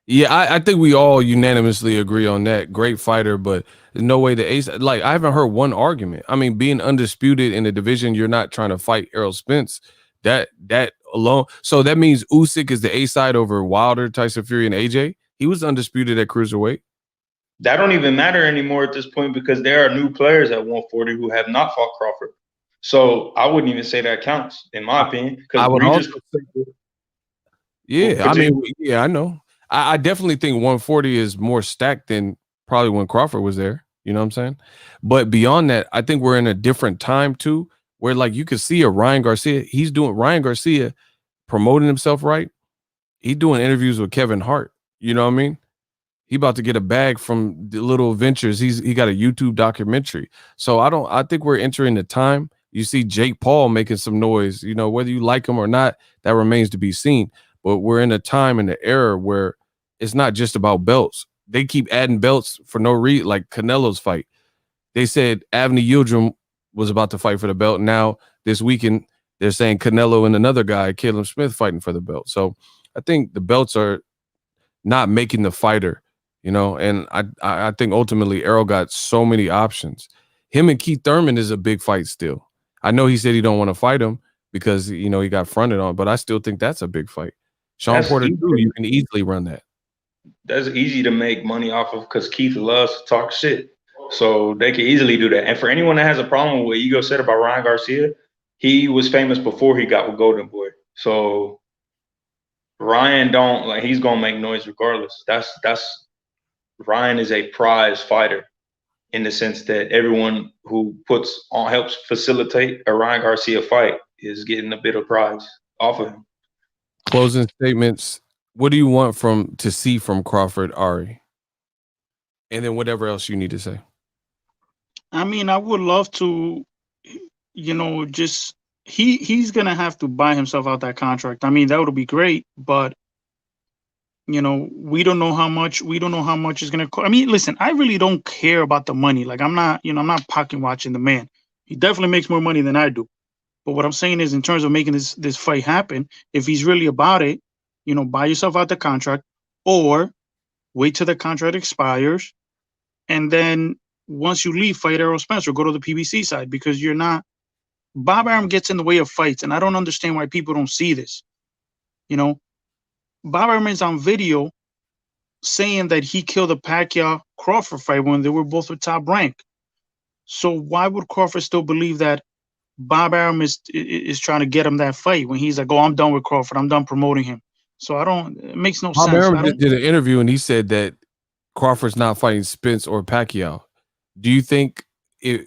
Yeah, I think we all unanimously agree on that. Great fighter, but there's no way the A side. Like, I haven't heard one argument. I mean, being undisputed in a division, you're not trying to fight Errol Spence. That alone. So that means Usyk is the A side over Wilder, Tyson Fury, and AJ. He was undisputed at cruiserweight. That don't even matter anymore at this point because there are new players at 140 who have not fought Crawford. So I wouldn't even say that counts, in my opinion. I know. I definitely think 140 is more stacked than probably when Crawford was there. You know what I'm saying? But beyond that, I think we're in a different time too, where like you could see a Ryan Garcia. Ryan Garcia promoting himself right. He's doing interviews with Kevin Hart. You know what I mean? He about to get a bag from the little ventures. He got a YouTube documentary. So I think we're entering the time. You see Jake Paul making some noise, you know, whether you like him or not, that remains to be seen. But we're in a time in the era where it's not just about belts. They keep adding belts for no reason, like Canelo's fight. They said Avni Yildirim was about to fight for the belt. Now, this weekend, they're saying Canelo and another guy, Caleb Smith, fighting for the belt. So I think the belts are not making the fighter, you know, and I think ultimately Errol got so many options. Him and Keith Thurman is a big fight still. I know he said he don't want to fight him because, you know, he got fronted on, but I still think that's a big fight. Shawn Porter, you can easily run that. That's easy to make money off of because Keith loves to talk shit. So they can easily do that. And for anyone that has a problem with what Ego said about Ryan Garcia, he was famous before he got with Golden Boy. So Ryan he's gonna make noise regardless. That's Ryan is a prize fighter in the sense that everyone who helps facilitate a Ryan Garcia fight is getting a bit of prize off of him. Closing statements. What do you want to see from Crawford, Ari? And then whatever else you need to say. I mean, I would love to, you know, just he's gonna have to buy himself out that contract. I mean, that would be great, but you know, we don't know how much it's gonna cost. I mean, listen, I really don't care about the money. Like, I'm not pocket watching the man. He definitely makes more money than I do. But what I'm saying is, in terms of making this fight happen, if he's really about it, you know, buy yourself out the contract, or wait till the contract expires, and then once you leave, fight Errol Spence or go to the PBC side, because you're not. Bob Arum gets in the way of fights, and I don't understand why people don't see this. You know, Bob Arum is on video saying that he killed the Pacquiao Crawford fight when they were both at top rank. So why would Crawford still believe that Bob Arum is trying to get him that fight when he's like, "Oh, I'm done with Crawford. I'm done promoting him." So it makes no sense. Bob Arum did an interview and he said that Crawford's not fighting Spence or Pacquiao. Do you think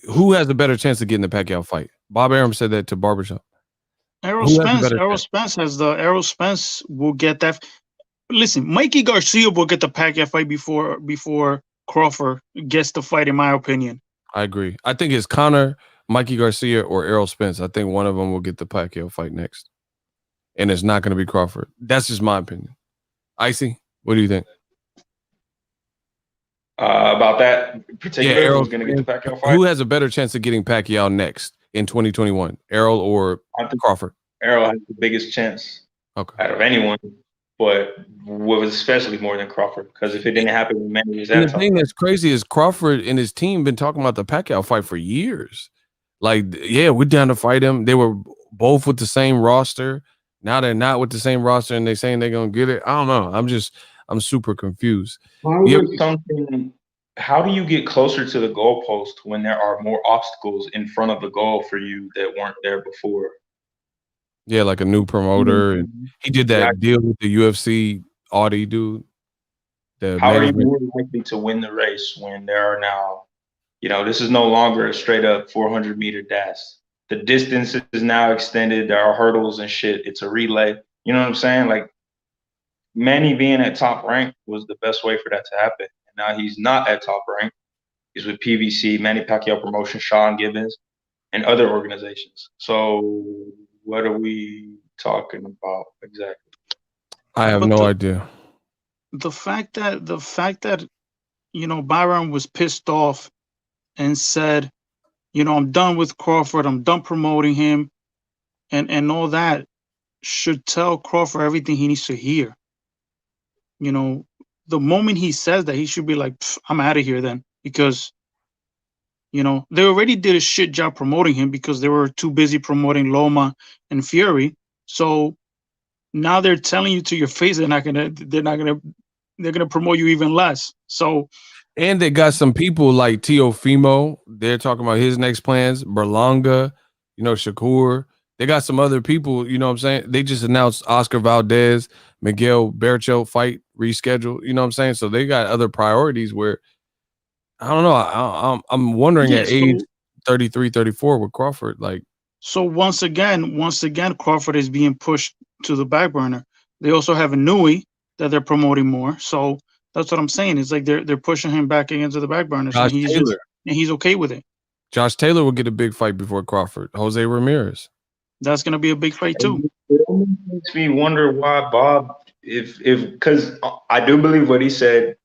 who has a better chance of getting the Pacquiao fight? Bob Arum said that to Barbershop. Errol Spence will get that. Listen, Mikey Garcia will get the Pacquiao fight before Crawford gets the fight, in my opinion. I agree. I think it's Conor, Mikey Garcia, or Errol Spence. I think one of them will get the Pacquiao fight next. And it's not going to be Crawford. That's just my opinion. Icy, what do you think? About that particular, who's going to get the Pacquiao fight? Who has a better chance of getting Pacquiao next in 2021? Errol or Crawford? Errol has the biggest chance out of anyone, but was especially more than Crawford, because if it didn't happen with Manny, the thing that's crazy is Crawford and his team been talking about the Pacquiao fight for years. Like, yeah, we're down to fight him. They were both with the same roster. Now they're not with the same roster, and they're saying they're gonna get it. I don't know. I'm super confused. How do you get closer to the goalpost when there are more obstacles in front of the goal for you that weren't there before? Yeah, like a new promoter, and he did that deal with the UFC Audi dude. How are you more likely to win the race when there are now, you know, this is no longer a straight up 400-meter dash. The distance is now extended. There are hurdles and shit. It's a relay. You know what I'm saying? Like, Manny being at top rank was the best way for that to happen. And now he's not at top rank. He's with PBC, Manny Pacquiao Promotion, Sean Gibbons, and other organizations. So what are we talking about exactly? I have no idea. The fact that you know, Byron was pissed off and said, you know, I'm done with Crawford, I'm done promoting him, and all that should tell Crawford everything he needs to hear. You know, the moment he says that, he should be like, I'm out of here then, because, you know, they already did a shit job promoting him because they were too busy promoting Loma and Fury. So now they're telling you to your face they're gonna promote you even less. So, and they got some people like Teofimo. They're talking about his next plans. Berlanga, you know, Shakur. They got some other people, you know what I'm saying? They just announced Oscar Valdez, Miguel Bercho fight reschedule, you know what I'm saying? So they got other priorities where, I don't know. I'm wondering at age 33, 34 with Crawford, like. So once again, Crawford is being pushed to the back burner. They also have a Nui that they're promoting more. So That's what I'm saying. It's like they're pushing him back into the back burner, Josh and Taylor. he's okay with it. Josh Taylor will get a big fight before Crawford. Jose Ramirez. That's gonna be a big fight too. It almost makes me wonder why Bob, if because I do believe what he said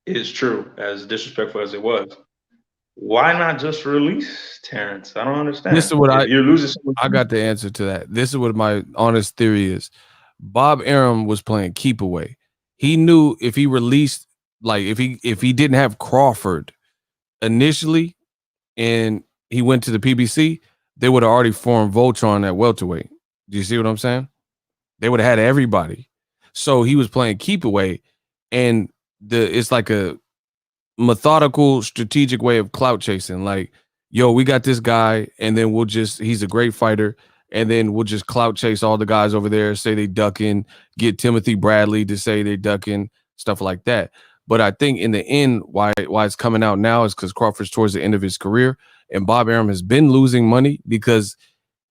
is true, as disrespectful as it was. Why not just release Terence? I don't understand. This is what you're losing. I got the answer to that. This is what my honest theory is. Bob Arum was playing keep away. He knew if he released, like if he didn't have Crawford initially, and he went to the PBC, they would have already formed Voltron at welterweight. Do you see what I'm saying? They would have had everybody. So he was playing keep away, and it's like a methodical, strategic way of clout chasing. Like, yo, we got this guy, and then he's a great fighter, and then we'll just clout chase all the guys over there, say they ducking, get Timothy Bradley to say they ducking, stuff like that. But I think in the end, why it's coming out now is because Crawford's towards the end of his career, and Bob Arum has been losing money because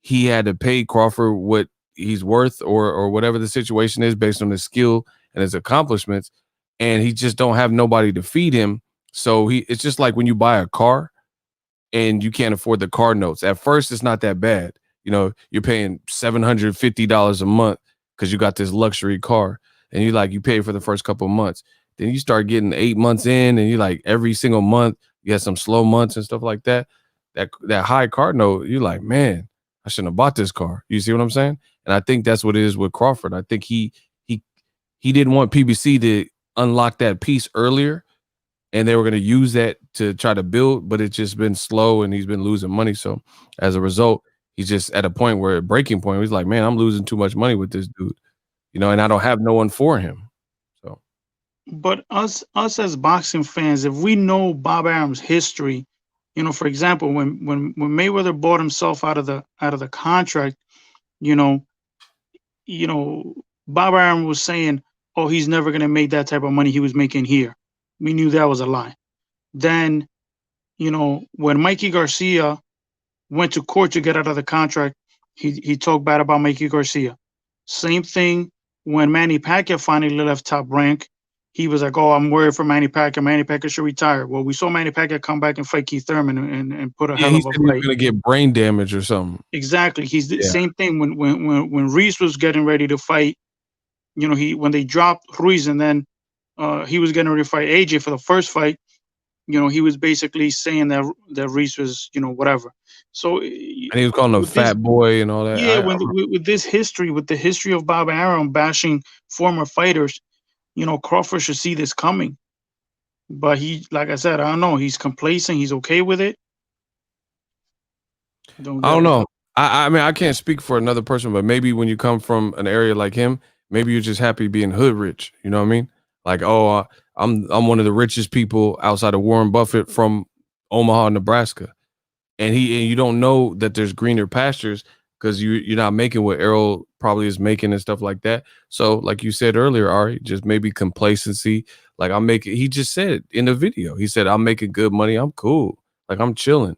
he had to pay Crawford what he's worth or whatever the situation is based on his skill and his accomplishments, and he just don't have nobody to feed him. So it's just like when you buy a car and you can't afford the car notes. At first, it's not that bad. You know, you're paying $750 a month because you got this luxury car, and you pay for the first couple of months. Then you start getting 8 months in, and you like every single month you have some slow months and stuff like that. That high car note, you're like, man, I shouldn't have bought this car. You see what I'm saying? And I think that's what it is with Crawford. I think he didn't want PBC to unlock that piece earlier, and they were going to use that to try to build, but it's just been slow, and he's been losing money. So as a result, he's just at a point where breaking point. He's like, man, I'm losing too much money with this dude, and I don't have no one for him. So, but us as boxing fans, if we know Bob Arum's history, for example, when Mayweather bought himself out of the contract, Bob Arum was saying, oh, he's never going to make that type of money he was making here. We knew that was a lie. Then, when Mikey Garcia went to court to get out of the contract, he talked bad about Mikey Garcia. Same thing when Manny Pacquiao finally left Top Rank. He was like, oh, I'm worried for Manny Pacquiao. Manny Pacquiao should retire. Well, we saw Manny Pacquiao come back and fight Keith Thurman and put a hell of a fight. He was going to get brain damage or something. Exactly. He's the same thing when Reese was getting ready to fight. When they dropped Ruiz, and then he was getting ready to fight AJ for the first fight. He was basically saying that Reese was, whatever. So, and he was calling him fat boy and all that. Yeah, with this history, with the history of Bob Arum bashing former fighters, Crawford should see this coming. But he, like I said, I don't know. He's complacent. He's okay with it. I don't know. I mean, I can't speak for another person, but maybe when you come from an area like him, maybe you're just happy being hood rich. You know what I mean? Like, oh, I'm one of the richest people outside of Warren Buffett from Omaha, Nebraska, and you don't know that there's greener pastures because you're not making what Errol probably is making and stuff like that. So, like you said earlier, Ari, just maybe complacency. Like he just said in the video, he said, I'm making good money. I'm cool. Like I'm chilling.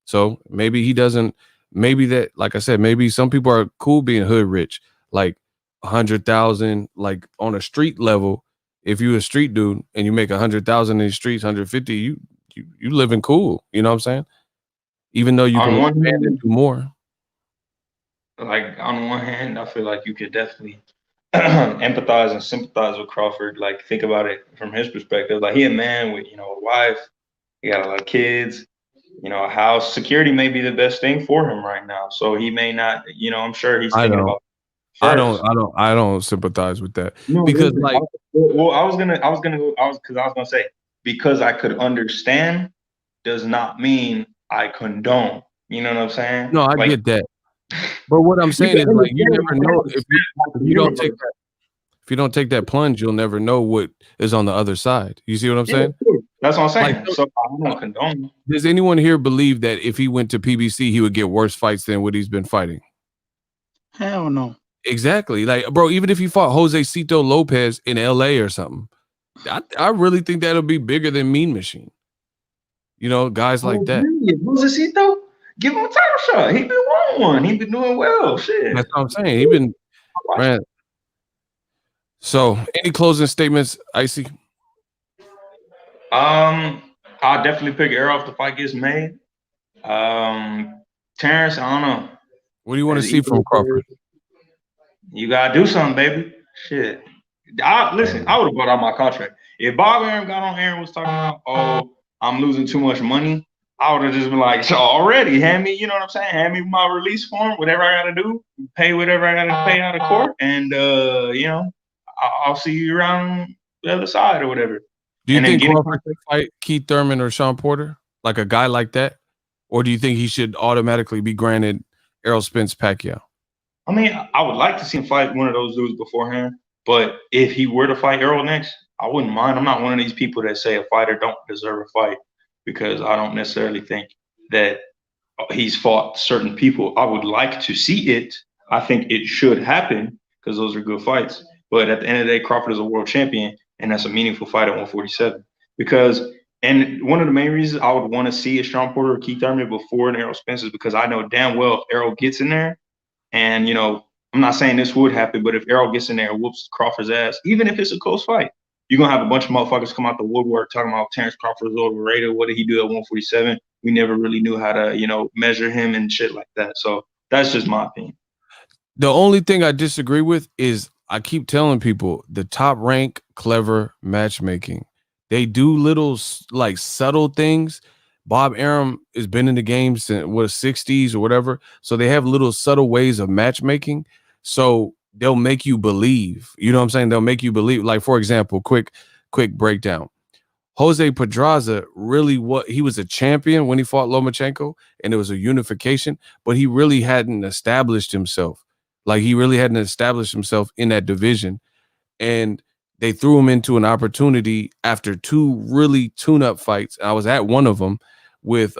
So maybe he doesn't. Maybe that, like I said, maybe some people are cool being hood rich, like 100,000, like on a street level. If you a street dude and you make 100,000 in the streets, 150, you living cool. You know what I'm saying? Even though you can do more. Like on one hand, I feel like you could definitely empathize and sympathize with Crawford. Like think about it from his perspective. Like he a man with a wife, he got a lot of kids, a house. Security may be the best thing for him right now. So he may not. I'm sure he's thinking about. I don't sympathize with that because because I could understand does not mean I condone. You know what I'm saying? No, I get that. But what I'm saying is like you never know if you don't take that. If you don't take that plunge, you'll never know what is on the other side. You see what I'm saying? That's what I'm saying. Like, so I don't condone. Does anyone here believe that if he went to PBC, he would get worse fights than what he's been fighting? Hell no. Exactly. Like, bro, even if he fought Jose Cito Lopez in LA or something, I really think that'll be bigger than Mean Machine. Guys like that. Jose Cito, give him a title shot. He been won one. He been doing well. Shit. That's what I'm saying. He been, man. So, any closing statements, Icy? I'll definitely pick Errol if the fight gets made. Terence, I don't know. What do you want to see from Crawford? You gotta do something, baby. Shit. Listen, I would have bought out my contract. If Bob Aaron got on air and was talking about, oh, I'm losing too much money, I would have just been like, so already, hand me, you know what I'm saying? Hand me my release form, whatever I gotta do, pay whatever I gotta pay out of court, and you know, I'll see you around the other side or whatever. Do you think Crawford should fight Keith Thurman or Shawn Porter, like a guy like that, or do you think he should automatically be granted Errol Spence Pacquiao? I mean, I would like to see him fight one of those dudes beforehand, but if he were to fight Errol next, I wouldn't mind. I'm not one of these people that say a fighter don't deserve a fight, because I don't necessarily think that he's fought certain people. I would like to see it. I think it should happen because those are good fights. But at the end of the day, Crawford is a world champion, and that's a meaningful fight at 147. And one of the main reasons I would want to see a Shawn Porter or Keith Thurman before an Errol Spence is because I know damn well if Errol gets in there, and, you know, I'm not saying this would happen, but if Errol gets in there and whoops Crawford's ass, even if it's a close fight, you're going to have a bunch of motherfuckers come out the woodwork talking about Terence Crawford is overrated. What did he do at 147? We never really knew how to, you know, measure him and shit like that. So that's just my opinion. The only thing I disagree with is I keep telling people the Top Rank clever matchmaking. They do little like subtle things. Bob Arum has been in the game since what 60s or whatever. So they have little subtle ways of matchmaking. So they'll make you believe. You know what I'm saying? They'll make you believe. Like, for example, quick breakdown. Jose Pedraza he was a champion when he fought Lomachenko, and it was a unification, but he really hadn't established himself. Like, he really hadn't established himself in that division. And they threw him into an opportunity after two really tune-up fights. I was at one of them with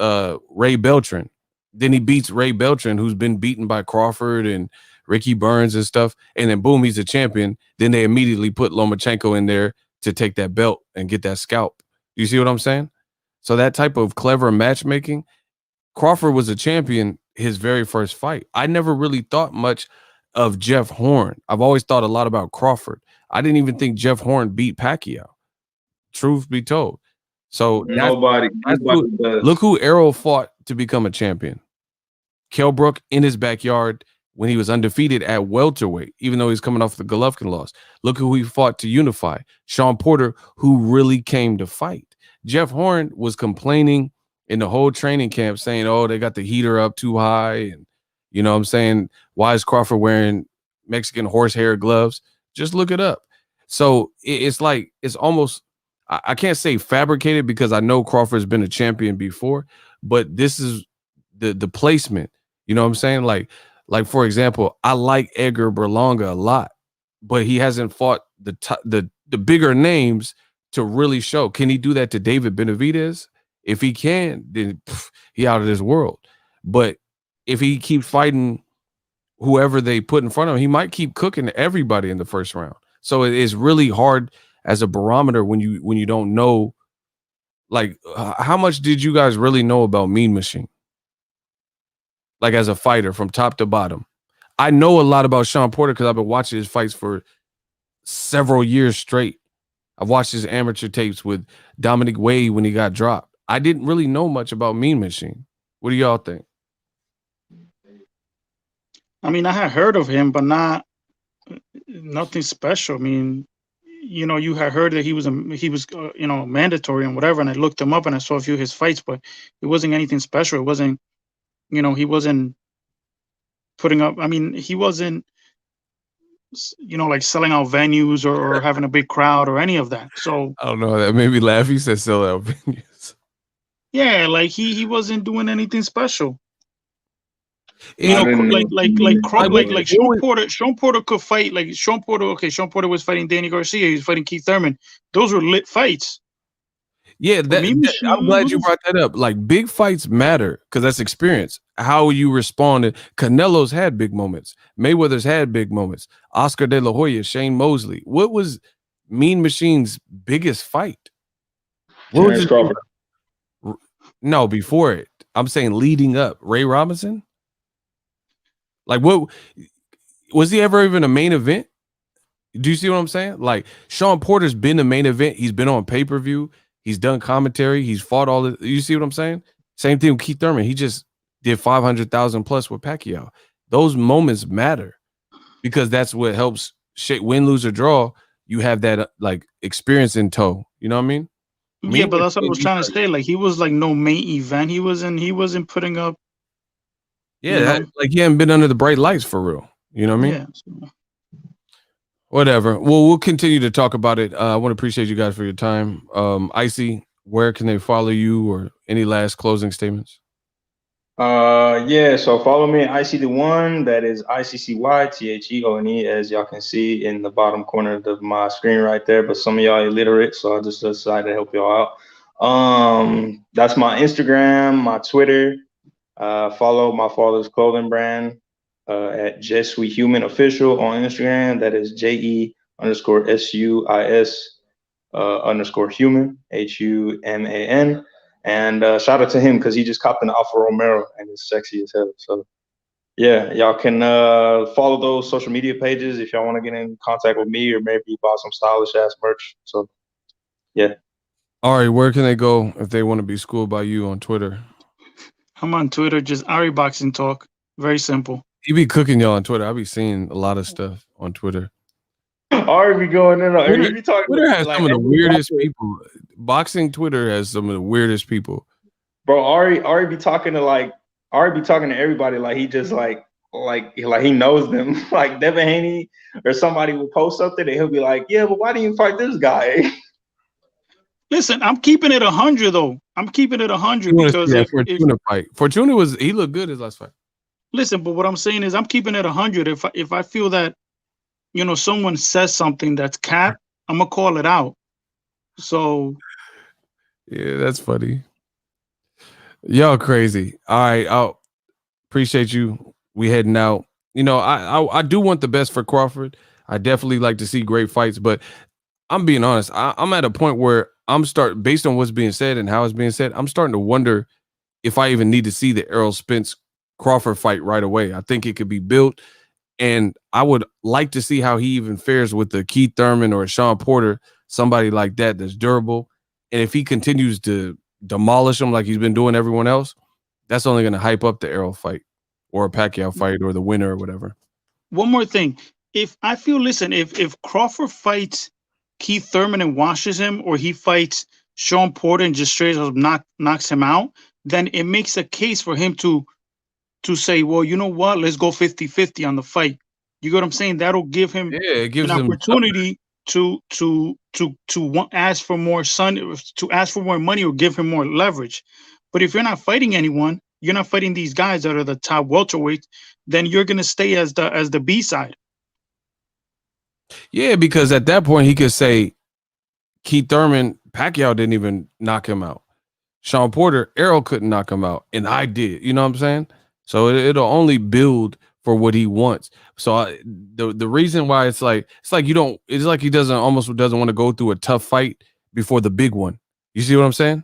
Ray Beltran. Then he beats Ray Beltran, who's been beaten by Crawford and Ricky Burns and stuff. And then boom, he's a champion. Then they immediately put Lomachenko in there to take that belt and get that scalp. You see what I'm saying? So that type of clever matchmaking. Crawford was a champion his very first fight. I never really thought much of Jeff Horn. I've always thought a lot about Crawford. I didn't even think Jeff Horn beat Pacquiao. Truth be told. So nobody does. Look who Errol fought to become a champion. Kell Brook in his backyard when he was undefeated at welterweight, even though he's coming off the Golovkin loss. Look who he fought to unify. Shawn Porter, who really came to fight. Jeff Horn was complaining in the whole training camp saying, oh, they got the heater up too high. And, you know what I'm saying? Why is Crawford wearing Mexican horsehair gloves? Just look it up. So it's like, it's almost, I can't say fabricated because I know Crawford's been a champion before, but this is the placement. You know what I'm saying? Like for example, I like Edgar Berlanga a lot, but he hasn't fought the bigger names to really show. Can he do that to David Benavidez? If he can, then he out of this world. But if he keeps fighting whoever they put in front of him, he might keep cooking everybody in the first round. So it is really hard as a barometer when you don't know, like, how much did you guys really know about Mean Machine? Like, as a fighter from top to bottom. I know a lot about Shawn Porter because I've been watching his fights for several years straight. I've watched his amateur tapes with Dominic Wade when he got dropped. I didn't really know much about Mean Machine. What do y'all think? I mean, I had heard of him, but nothing special. I mean, you know, you had heard that he was you know, mandatory and whatever, and I looked him up and I saw a few of his fights, but it wasn't anything special. It wasn't, you know, he wasn't putting up. I mean, he wasn't, you know, like selling out venues or having a big crowd or any of that. So I don't know. That made me laugh. He said sell out venues. Yeah, like he wasn't doing anything special. You I know, didn't- like Shawn Porter could fight. Like Shawn Porter, okay, Shawn Porter was fighting Danny Garcia. He was fighting Keith Thurman. Those were lit fights. Yeah, I'm glad you brought that up. Like, big fights matter because that's experience. How you responded. Canelo's had big moments. Mayweather's had big moments. Oscar De La Hoya, Shane Mosley. What was Mean Machine's biggest fight? What was Terence Crawford. No, before it. I'm saying leading up. Ray Robinson? Like, what was he ever even a main event? Do you see what I'm saying? Like, Shawn Porter's been a main event. He's been on pay-per-view. He's done commentary. He's fought all the. You see what I'm saying? Same thing with Keith Thurman. He just did 500,000 plus with Pacquiao. Those moments matter because that's what helps shape win, lose, or draw. You have that like experience in tow. You know what I mean? Yeah, but that's what I was trying to say. Like he was like no main event. He wasn't putting up. Yeah, like he hadn't been under the bright lights for real. You know what I mean? Yeah. Whatever. Well, we'll continue to talk about it. I want to appreciate you guys for your time. Icy, where can they follow you or any last closing statements? Yeah, so follow me at IC the One. That is ICCYTHEONE, as y'all can see in the bottom corner of my screen right there. But some of y'all illiterate, so I just decided to help y'all out. That's my Instagram, my Twitter. Follow my father's clothing brand at Just We Human Official on Instagram. That is JE_SUIS_human HUMAN. And shout out to him because he just copped an Alfa Romero and it's sexy as hell. So yeah, y'all can follow those social media pages if y'all want to get in contact with me or maybe buy some stylish ass merch. So yeah. All right, where can they go if they want to be schooled by you on Twitter? I'm on Twitter, just Ari Boxing Talk. Very simple. You be cooking y'all on Twitter. I be seeing a lot of stuff on Twitter. Ari be going in. Twitter has some of the weirdest people. Boxing Twitter has some of the weirdest people. Bro, Ari be talking to everybody like he just like he knows them. Like Devin Haney or somebody will post something and he'll be like, yeah, but why didn't you fight this guy? Listen, I'm keeping it 100 though. I'm keeping it 100 because Fortuna fight. Fortuna he looked good his last fight. Listen, but what I'm saying is I'm keeping it 100. If I feel that someone says something that's cap, I'm gonna call it out. So yeah, that's funny. Y'all crazy. All right, I'll appreciate you. We heading out. I do want the best for Crawford. I definitely like to see great fights, but I'm being honest. I'm at a point where based on what's being said and how it's being said, I'm starting to wonder if I even need to see the Errol Spence Crawford fight right away. I think it could be built, and I would like to see how he even fares with the Keith Thurman or Shawn Porter, somebody like that's durable. And if he continues to demolish him like he's been doing everyone else, that's only going to hype up the Errol fight or a Pacquiao fight or the winner or whatever. One more thing. If Crawford fights Keith Thurman and washes him, or he fights Shawn Porter and just straight up knocks him out, then it makes a case for him to say, well, you know what? Let's go 50-50 on the fight. You get what I'm saying? That'll give him an opportunity to ask for more money or give him more leverage. But if you're not fighting anyone, you're not fighting these guys that are the top welterweights, then you're gonna stay as the B side. Yeah, because at that point he could say Keith Thurman, Pacquiao didn't even knock him out. Shawn Porter, Errol couldn't knock him out, and I did. You know what I'm saying? So it'll only build for what he wants. So the reason why it's like he almost doesn't want to go through a tough fight before the big one. You see what I'm saying?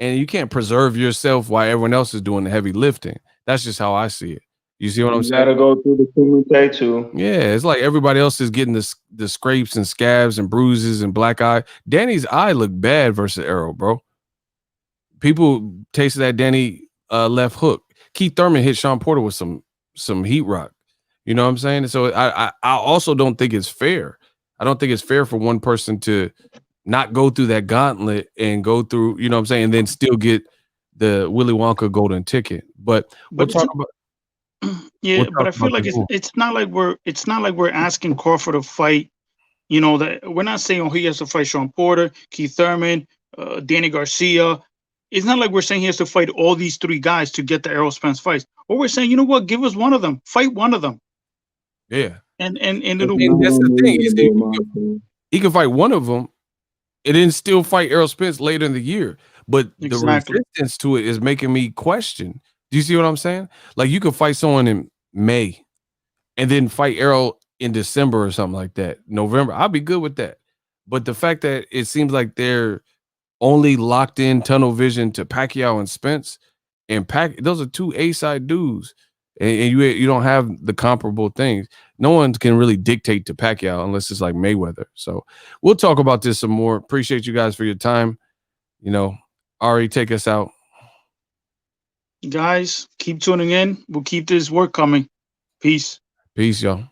And you can't preserve yourself while everyone else is doing the heavy lifting. That's just how I see it. You see what I'm saying? You gotta go through the Kumite too. Yeah, it's like everybody else is getting the scrapes and scabs and bruises and black eye. Danny's eye looked bad versus Errol, bro. People tasted that Danny left hook. Keith Thurman hit Shawn Porter with some heat rock. You know what I'm saying? So I also don't think it's fair. I don't think it's fair for one person to not go through that gauntlet and go through, you know what I'm saying, and then still get the Willy Wonka golden ticket. But we'll talk about. Yeah, but I feel like it's not like we're asking Crawford to fight. That we're not saying he has to fight Shawn Porter, Keith Thurman, Danny Garcia. It's not like we're saying he has to fight all these three guys to get the Errol Spence fights. Or we're saying, you know what, give us one of them, fight one of them. Yeah, and that's the thing. He can fight one of them, and then still fight Errol Spence later in the year. But the resistance to it is making me question. Do you see what I'm saying? Like you could fight someone in May and then fight Errol in December or something like that. November, I'll be good with that. But the fact that it seems like they're only locked in tunnel vision to Pacquiao and Spence, and those are two A-side dudes, and you don't have the comparable things. No one can really dictate to Pacquiao unless it's like Mayweather. So we'll talk about this some more. Appreciate you guys for your time. You know, Ari, take us out. Guys, keep tuning in. We'll keep this work coming. Peace. Peace, y'all.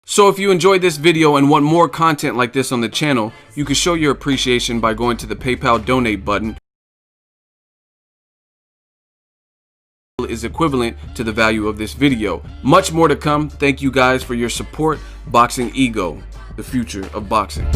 So if you enjoyed this video and want more content like this on the channel, you can show your appreciation by going to the PayPal donate button. Is equivalent to the value of this video. Much more to come. Thank you guys for your support. Boxingego, the future of boxing.